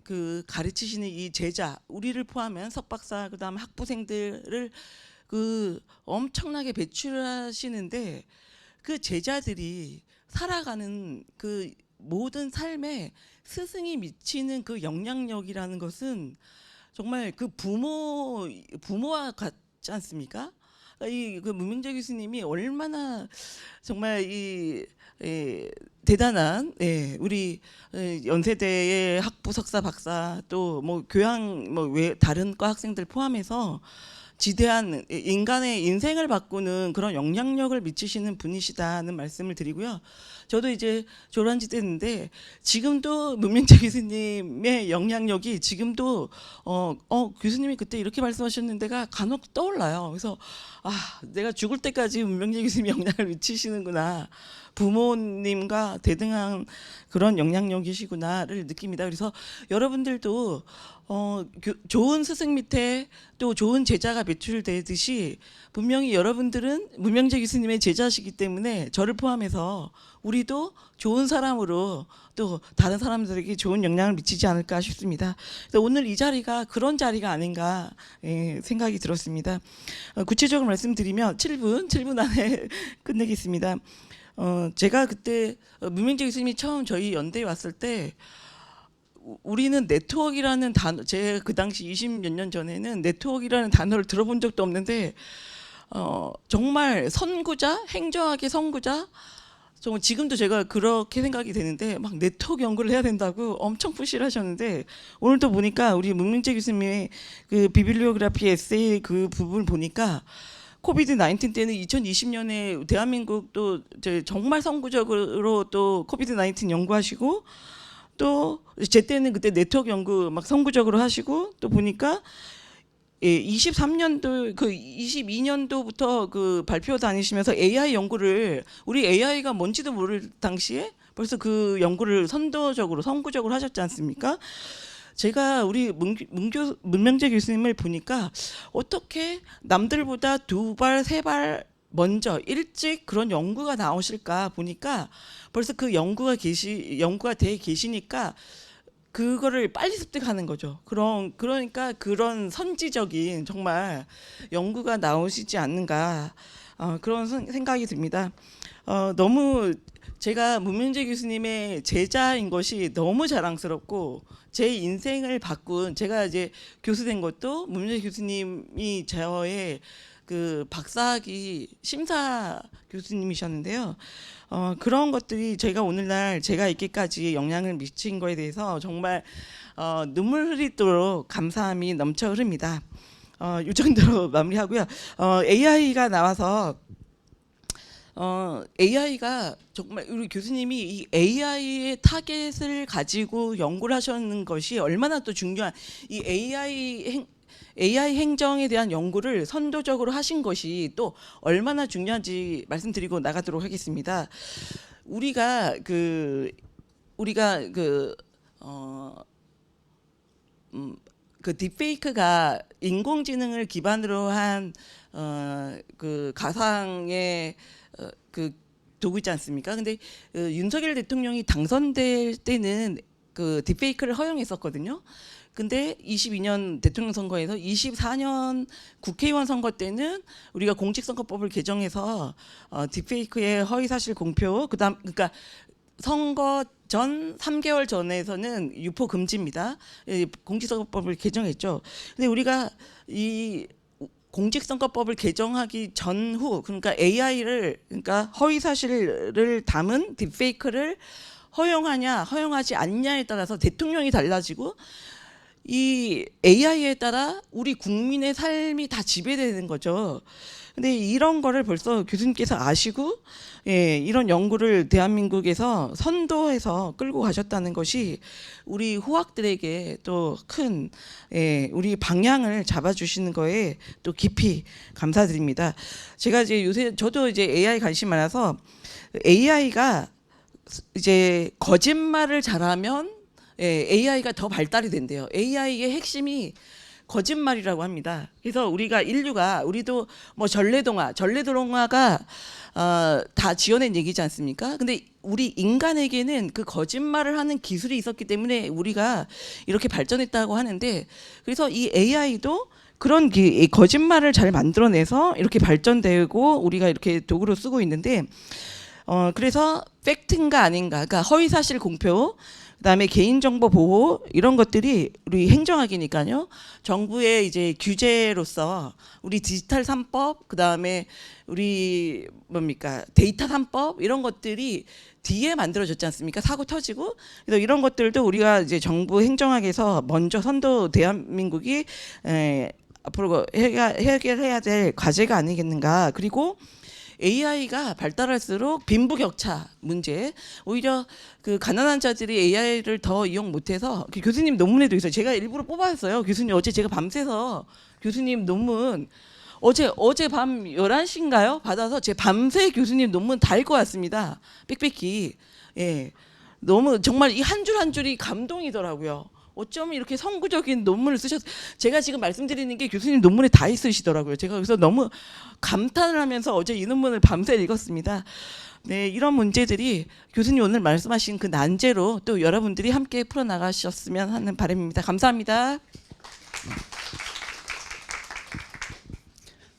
Speaker 5: 그 가르치시는 이 제자 우리를 포함한 석박사 그다음 학부생들을 그 엄청나게 배출하시는데 그 제자들이 살아가는 그 모든 삶에 스승이 미치는 그 영향력이라는 것은 정말 그 부모와 같지 않습니까? 그 문명재 교수님이 얼마나 정말 이 대단한 우리 연세대의 학부 석사 박사 또 뭐 교양 왜 다른 과 학생들 포함해서 지대한 인간의 인생을 바꾸는 그런 영향력을 미치시는 분이시다는 말씀을 드리고요. 저도 이제 졸업한 지 됐는데 지금도 문명재 교수님의 영향력이 지금도 교수님이 그때 이렇게 말씀하셨는데가 간혹 떠올라요. 그래서 내가 죽을 때까지 문명재 교수님이 영향을 미치시는구나. 부모님과 대등한 그런 영향력이시구나를 느낍니다. 그래서 여러분들도 좋은 스승 밑에 또 좋은 제자가 배출되듯이 분명히 여러분들은 문명재 교수님의 제자시기 때문에 저를 포함해서 우리도 좋은 사람으로 또 다른 사람들에게 좋은 영향을 미치지 않을까 싶습니다. 그래서 오늘 이 자리가 그런 자리가 아닌가 생각이 들었습니다. 구체적으로 말씀드리면 7분 안에 끝내겠습니다. 제가 그때 문명재 교수님이 처음 저희 연대에 왔을 때 우리는 네트워크라는 단어, 제가 그 당시 20몇 년 전에는 네트워크라는 단어를 들어본 적도 없는데 정말 선구자, 행정학의 선구자, 정말 지금도 제가 그렇게 생각이 되는데 막 네트워크 연구를 해야 된다고 엄청 푸시를 하셨는데 오늘도 보니까 우리 문명재 교수님의 그 비빌리오그래피 에세이 그 부분을 보니까 코비드 19 때는 2020년에 대한민국 또 정말 선구적으로 또 코비드 19 연구하시고 또 제 때는 그때 네트워크 연구 막 선구적으로 하시고 또 보니까 23년도 그 22년도부터 그 발표 다니시면서 AI 연구를 우리 AI가 뭔지도 모를 당시에 벌써 그 연구를 선구적으로 하셨지 않습니까? 제가 우리 문명재 교수님을 보니까 어떻게 남들보다 2발, 3발 먼저 일찍 그런 연구가 나오실까 보니까 벌써 그 연구가 돼 계시니까 그거를 빨리 습득하는 거죠. 그러니까 그런 선지적인 정말 연구가 나오시지 않는가 그런 생각이 듭니다. 너무 제가 문명재 교수님의 제자인 것이 너무 자랑스럽고 제 인생을 바꾼 제가 이제 교수 된 것도 문명재 교수님이 저의 그 박사학위 심사 교수님이셨는데요. 그런 것들이 제가 오늘날 제가 있기까지 영향을 미친 거에 대해서 정말 눈물 흘리도록 감사함이 넘쳐 흐릅니다. 이 정도로 마무리하고요. AI가 나와서 AI가 정말 우리 교수님이 이 AI의 타겟을 가지고 연구를 하셨는 것이 얼마나 또 중요한 이 AI 행정에 대한 연구를 선도적으로 하신 것이 또 얼마나 중요한지 말씀드리고 나가도록 하겠습니다. 우리가 그 딥페이크가 인공지능을 기반으로 한 그 가상의 그 도구 있지 않습니까? 근데 윤석열 대통령이 당선될 때는 그 딥페이크를 허용했었거든요. 근데 22년 대통령 선거에서 24년 국회의원 선거 때는 우리가 공직선거법을 개정해서 딥페이크의 허위사실 공표 그러니까 선거 전 3개월 전에서는 유포 금지입니다. 공직선거법을 개정했죠. 근데 우리가 이 공직선거법을 개정하기 전후 그러니까 AI를 그러니까 허위사실을 담은 딥페이크를 허용하냐 허용하지 않냐에 따라서 대통령이 달라지고 이 AI에 따라 우리 국민의 삶이 다 지배되는 거죠. 근데 이런 거를 벌써 교수님께서 아시고 이런 연구를 대한민국에서 선도해서 끌고 가셨다는 것이 우리 후학들에게 또 큰 우리 방향을 잡아주시는 거에 또 깊이 감사드립니다. 제가 이제 요새 저도 이제 AI 관심 많아서 AI가 이제 거짓말을 잘하면 AI가 더 발달이 된대요. AI의 핵심이 거짓말이라고 합니다. 그래서 우리도 뭐 전래동화가 다 지어낸 얘기지 않습니까? 근데 우리 인간에게는 그 거짓말을 하는 기술이 있었기 때문에 우리가 이렇게 발전했다고 하는데 그래서 이 AI도 그런 거짓말을 잘 만들어내서 이렇게 발전되고 우리가 이렇게 도구로 쓰고 있는데 그래서 팩트인가 아닌가 그러니까 허위사실 공표 그다음에 개인정보 보호 이런 것들이 우리 행정학이니까요. 정부의 이제 규제로서 우리 디지털 3법 그다음에 우리 데이터 3법 이런 것들이 뒤에 만들어졌지 않습니까? 사고 터지고 그래서 이런 것들도 우리가 이제 정부 행정학에서 먼저 대한민국이 앞으로 해결해야 될 과제가 아니겠는가. 그리고 AI가 발달할수록 빈부격차 문제 오히려 그 가난한 자들이 AI를 더 이용 못해서 교수님 논문에도 있어요. 제가 일부러 뽑았어요. 교수님 어제 제가 밤새서 교수님 논문 어제 밤 11시인가요? 받아서 제 밤새 교수님 논문 다 읽고 왔습니다. 빽빽히. 너무 정말 이 한 줄 한 줄이 감동이더라고요. 어쩜 이렇게 선구적인 논문을 제가 지금 말씀드리는 게 교수님 논문에 다 있으시더라고요. 제가 그래서 너무 감탄을 하면서 어제 이 논문을 밤새 읽었습니다. 이런 문제들이 교수님 오늘 말씀하신 그 난제로 또 여러분들이 함께 풀어나가셨으면 하는 바람입니다. 감사합니다.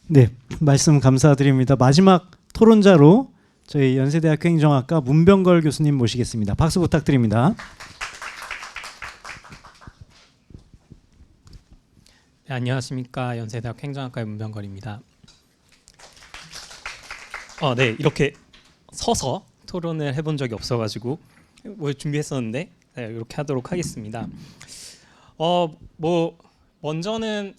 Speaker 1: 네, 말씀 감사드립니다. 마지막 토론자로 저희 연세대학교 행정학과 문병걸 교수님 모시겠습니다. 박수 부탁드립니다.
Speaker 6: 네, 안녕하십니까. 연세대학 행정학과의 문병걸입니다. 네, 이렇게 서서 토론을 해본 적이 없어가지고 뭐 준비했었는데 이렇게 하도록 하겠습니다. 먼저는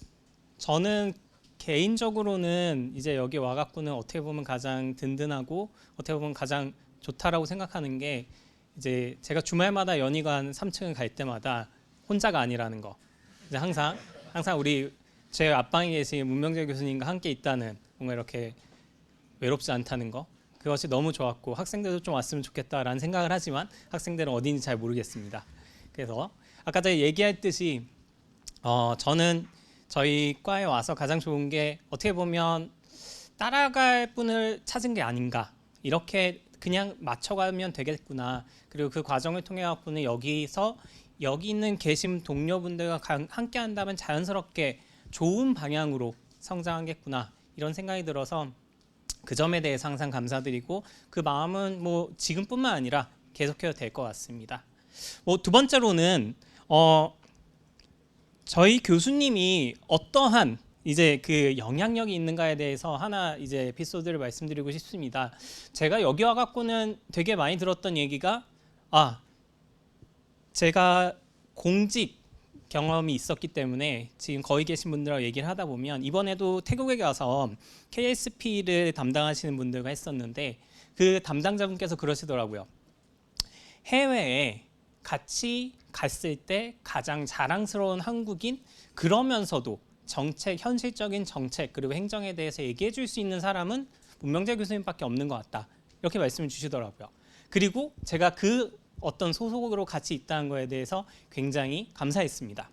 Speaker 6: 저는 개인적으로는 이제 여기 와갖고는 어떻게 보면 가장 든든하고 어떻게 보면 가장 좋다라고 생각하는 게 이제 제가 주말마다 연희관 3층을 갈 때마다 혼자가 아니라는 거. 이제 항상 제 앞방에 계신 문명재 교수님과 함께 있다는 뭔가 이렇게 외롭지 않다는 거. 그것이 너무 좋았고 학생들도 좀 왔으면 좋겠다라는 생각을 하지만 학생들은 어디인지 잘 모르겠습니다. 그래서 아까 제가 얘기했듯이 저는 저희 과에 와서 가장 좋은 게 어떻게 보면 따라갈 분을 찾은 게 아닌가. 이렇게 그냥 맞춰가면 되겠구나. 그리고 그 과정을 통해 갖고는 여기서 여기 있는 계신 동료분들과 함께 한다면 자연스럽게 좋은 방향으로 성장하겠구나 이런 생각이 들어서 그 점에 대해서 항상 감사드리고 그 마음은 뭐 지금뿐만 아니라 계속해도 될 것 같습니다. 뭐 두 번째로는 저희 교수님이 어떠한 이제 그 영향력이 있는가에 대해서 하나 이제 에피소드를 말씀드리고 싶습니다. 제가 여기 와갖고는 되게 많이 들었던 얘기가 제가 공직 경험이 있었기 때문에 지금 거기 계신 분들하고 얘기를 하다 보면 이번에도 태국에 가서 KSP를 담당하시는 분들과 했었는데 그 담당자분께서 그러시더라고요. 해외에 같이 갔을 때 가장 자랑스러운 한국인 그러면서도 정책, 현실적인 정책 그리고 행정에 대해서 얘기해 줄 수 있는 사람은 문명재 교수님밖에 없는 것 같다. 이렇게 말씀을 주시더라고요. 그리고 제가 그 어떤 소속으로 같이 있다는 거에 대해서 굉장히 감사했습니다.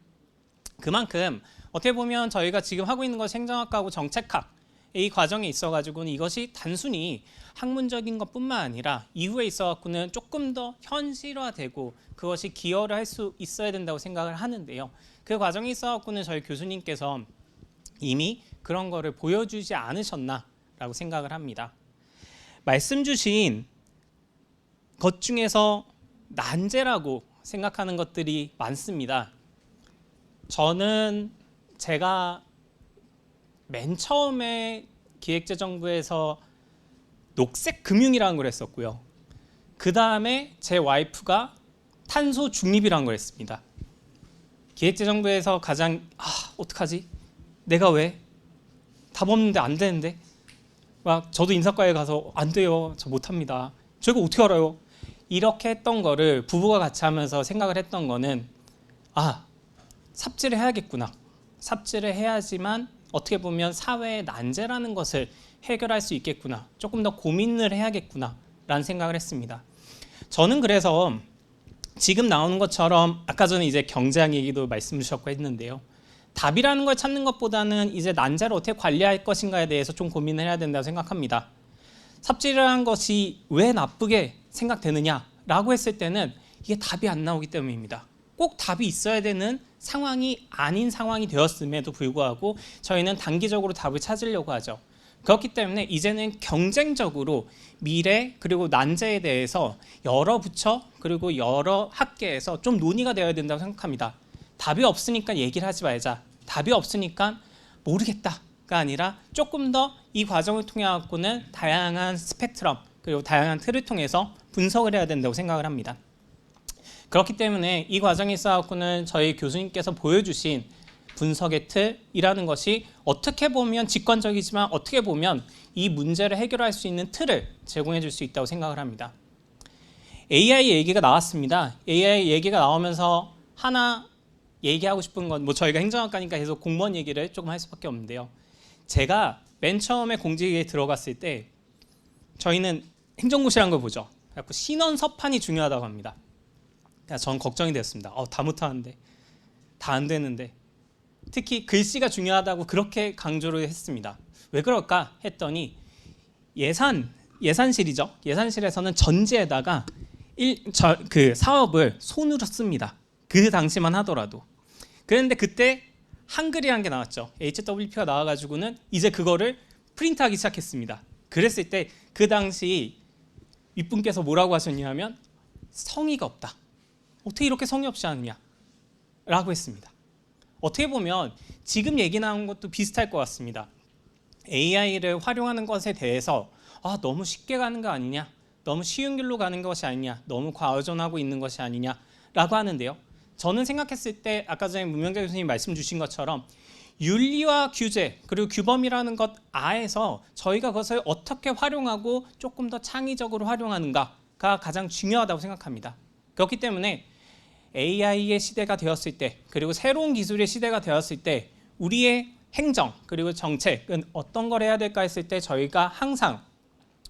Speaker 6: 그만큼 어떻게 보면 저희가 지금 하고 있는 것이 행정학과하고 정책학 이 과정에 있어가지고는 이것이 단순히 학문적인 것뿐만 아니라 이후에 있어갖고는 조금 더 현실화되고 그것이 기여를 할 수 있어야 된다고 생각을 하는데요. 그 과정에 있어갖고는 저희 교수님께서 이미 그런 거를 보여주지 않으셨나라고 생각을 합니다. 말씀 주신 것 중에서 난제라고 생각하는 것들이 많습니다. 저는 제가 맨 처음에 기획재정부에서 녹색 금융이라는 걸 했었고요. 그 다음에 제 와이프가 탄소 중립이라는 걸 했습니다. 기획재정부에서 가장 어떡하지? 내가 왜? 답 없는데 안 되는데? 막 저도 인사과에 가서 안 돼요. 저 못합니다. 저거 어떻게 알아요? 이렇게 했던 거를 부부가 같이 하면서 생각을 했던 거는 삽질을 해야겠구나. 삽질을 해야지만 어떻게 보면 사회의 난제라는 것을 해결할 수 있겠구나. 조금 더 고민을 해야겠구나 라는 생각을 했습니다. 저는 그래서 지금 나오는 것처럼 아까 전에 이제 경제학 얘기도 말씀 주셨고 했는데요. 답이라는 걸 찾는 것보다는 이제 난제를 어떻게 관리할 것인가에 대해서 좀 고민을 해야 된다고 생각합니다. 삽질을 한 것이 왜 나쁘게 생각되느냐라고 했을 때는 이게 답이 안 나오기 때문입니다. 꼭 답이 있어야 되는 상황이 아닌 상황이 되었음에도 불구하고 저희는 단기적으로 답을 찾으려고 하죠. 그렇기 때문에 이제는 경쟁적으로 미래 그리고 난제에 대해서 여러 부처 그리고 여러 학계에서 좀 논의가 되어야 된다고 생각합니다. 답이 없으니까 얘기를 하지 말자. 답이 없으니까 모르겠다가 아니라 조금 더 이 과정을 통해 갖고는 다양한 스펙트럼 그리고 다양한 틀을 통해서 분석을 해야 된다고 생각을 합니다. 그렇기 때문에 이 과정에 있어서는 저희 교수님께서 보여주신 분석의 틀이라는 것이 어떻게 보면 직관적이지만 어떻게 보면 이 문제를 해결할 수 있는 틀을 제공해 줄 수 있다고 생각을 합니다. AI 얘기가 나왔습니다. AI 얘기가 나오면서 하나 얘기하고 싶은 건 뭐 저희가 행정학과니까 계속 공무원 얘기를 조금 할 수밖에 없는데요. 제가 맨 처음에 공직에 들어갔을 때 저희는 행정고시라는 걸 보죠. 그래서 신원 서판이 중요하다고 합니다. 전 걱정이 됐습니다. 다 못하는데, 다 안 되는데. 특히 글씨가 중요하다고 그렇게 강조를 했습니다. 왜 그럴까 했더니 예산실이죠. 예산실에서는 전지에다가 그 사업을 손으로 씁니다. 그 당시만 하더라도. 그런데 그때 한글이라는 게 나왔죠. HWP가 나와가지고는 이제 그거를 프린트하기 시작했습니다. 그랬을 때 그 당시 윗분께서 뭐라고 하셨냐면 성의가 없다. 어떻게 이렇게 성의 없이 하느냐 라고 했습니다. 어떻게 보면 지금 얘기 나온 것도 비슷할 것 같습니다. AI를 활용하는 것에 대해서 너무 쉽게 가는 거 아니냐, 너무 쉬운 길로 가는 것이 아니냐, 너무 과의존하고 있는 것이 아니냐 라고 하는데요. 저는 생각했을 때 아까 전에 문명재 교수님 말씀 주신 것처럼 윤리와 규제 그리고 규범이라는 것 아에서 저희가 그것을 어떻게 활용하고 조금 더 창의적으로 활용하는가가 가장 중요하다고 생각합니다. 그렇기 때문에 AI의 시대가 되었을 때 그리고 새로운 기술의 시대가 되었을 때 우리의 행정 그리고 정책은 어떤 걸 해야 될까 했을 때 저희가 항상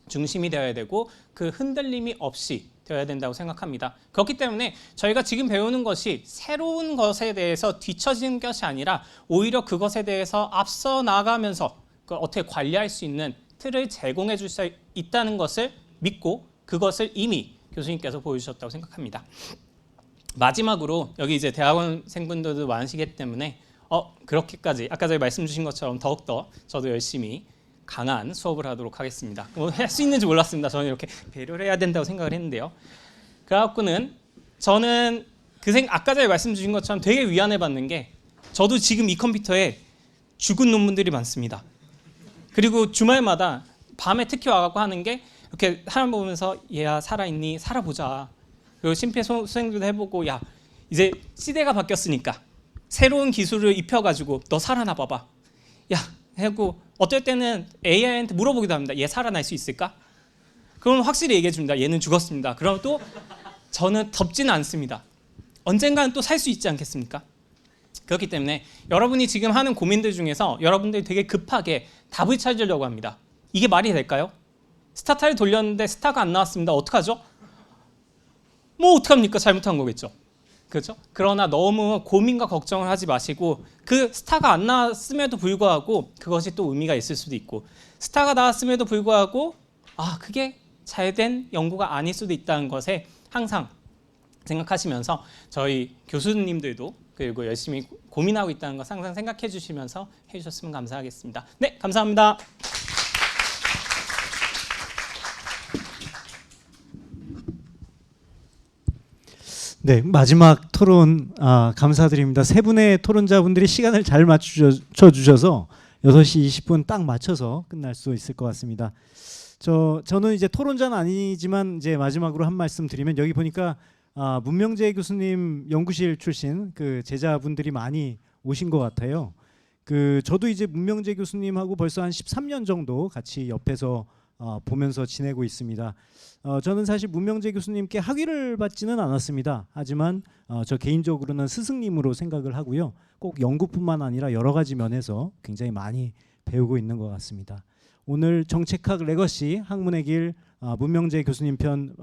Speaker 6: 중심이 되어야 되고 그 흔들림이 없이 되어야 된다고 생각합니다. 그렇기 때문에 저희가 지금 배우는 것이 새로운 것에 대해서 뒤처지는 것이 아니라 오히려 그것에 대해서 앞서 나가면서 그걸 어떻게 관리할 수 있는 틀을 제공해 줄 수 있다는 것을 믿고 그것을 이미 교수님께서 보여주셨다고 생각합니다. 마지막으로 여기 이제 대학원생분들도 많으시기 때문에 그렇게까지 아까 전에 말씀 주신 것처럼 더욱더 저도 열심히 강한 수업을 하도록 하겠습니다. 할 수 있는지 몰랐습니다. 저는 이렇게 배려를 해야 된다고 생각을 했는데요. 그래갖고는 저는 아까 전에 말씀 주신 것처럼 되게 위안을 받는 게 저도 지금 이 컴퓨터에 죽은 논문들이 많습니다. 그리고 주말마다 밤에 특히 와갖고 하는 게 이렇게 사람 보면서 얘야 살아있니? 살아보자. 그리고 심폐소생술도 해보고 야 이제 시대가 바뀌었으니까 새로운 기술을 입혀가지고 너 살아나 봐봐. 야 하고 어떨 때는 AI한테 물어보기도 합니다. 얘 살아날 수 있을까? 그럼 확실히 얘기해 줍니다. 얘는 죽었습니다. 그럼 또 저는 덮지는 않습니다. 언젠가는 또 살 수 있지 않겠습니까? 그렇기 때문에 여러분이 지금 하는 고민들 중에서 여러분들이 되게 급하게 답을 찾으려고 합니다. 이게 말이 될까요? 스타타를 돌렸는데 스타가 안 나왔습니다. 어떡하죠? 뭐 어떡합니까? 잘못한 거겠죠. 그렇죠? 그러나 너무 고민과 걱정을 하지 마시고 그 스타가 안 나왔음에도 불구하고 그것이 또 의미가 있을 수도 있고 스타가 나왔음에도 불구하고 그게 잘된 연구가 아닐 수도 있다는 것에 항상 생각하시면서 저희 교수님들도 그리고 열심히 고민하고 있다는 것 항상 생각해 주시면서 해주셨으면 감사하겠습니다. 네, 감사합니다.
Speaker 1: 네, 마지막 토론 감사드립니다. 세 분의 토론자분들이 시간을 잘 맞춰 주셔서 6시 20분 딱 맞춰서 끝날 수 있을 것 같습니다. 저는 이제 토론자는 아니지만 이제 마지막으로 한 말씀 드리면 여기 보니까 문명재 교수님 연구실 출신 그 제자분들이 많이 오신 것 같아요. 저도 이제 문명재 교수님하고 벌써 한 13년 정도 같이 옆에서 보면서 지내고 있습니다. 저는 사실 문명재 교수님께 학위를 받지는 않았습니다. 하지만 저 개인적으로는 스승님으로 생각을 하고요. 꼭 연구뿐만 아니라 여러 가지 면에서 굉장히 많이 배우고 있는 것 같습니다. 오늘 정책학 레거시 학문의 길 문명재 교수님 편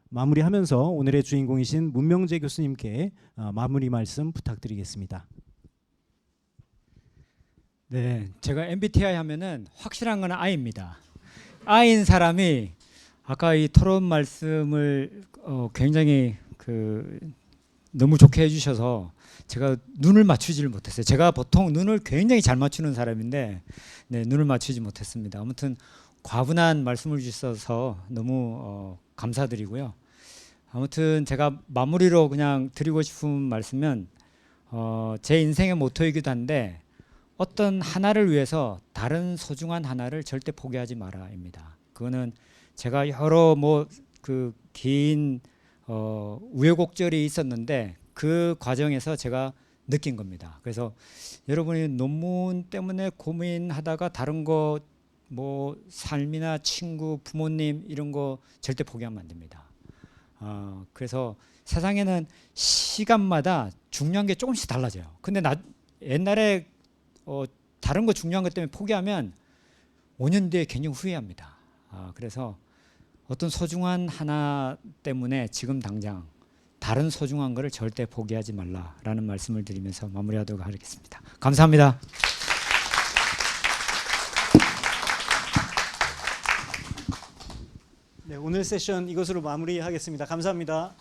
Speaker 1: 마무리하면서 오늘의 주인공이신 문명재 교수님께 마무리 말씀 부탁드리겠습니다.
Speaker 2: 네, 제가 MBTI 하면은 확실한 건 I입니다. I인 사람이 아까 이 토론 말씀을 굉장히 너무 좋게 해주셔서 제가 눈을 맞추지를 못했어요. 제가 보통 눈을 굉장히 잘 맞추는 사람인데 눈을 맞추지 못했습니다. 아무튼 과분한 말씀을 주셔서 너무 감사드리고요. 아무튼 제가 마무리로 그냥 드리고 싶은 말씀은 제 인생의 모토이기도 한데 어떤 하나를 위해서 다른 소중한 하나를 절대 포기하지 마라입니다. 그거는 제가 여러 긴 우여곡절이 있었는데 그 과정에서 제가 느낀 겁니다. 그래서 여러분이 논문 때문에 고민하다가 다른 거 삶이나 친구, 부모님 이런 거 절대 포기하면 안 됩니다. 그래서 세상에는 시간마다 중요한 게 조금씩 달라져요. 근데 옛날에 다른 거 중요한 것 때문에 포기하면 5년 뒤에 굉장히 후회합니다. 그래서 어떤 소중한 하나 때문에 지금 당장 다른 소중한 거를 절대 포기하지 말라라는 말씀을 드리면서 마무리하도록 하겠습니다. 감사합니다.
Speaker 1: 네, 오늘 세션 이것으로 마무리하겠습니다. 감사합니다.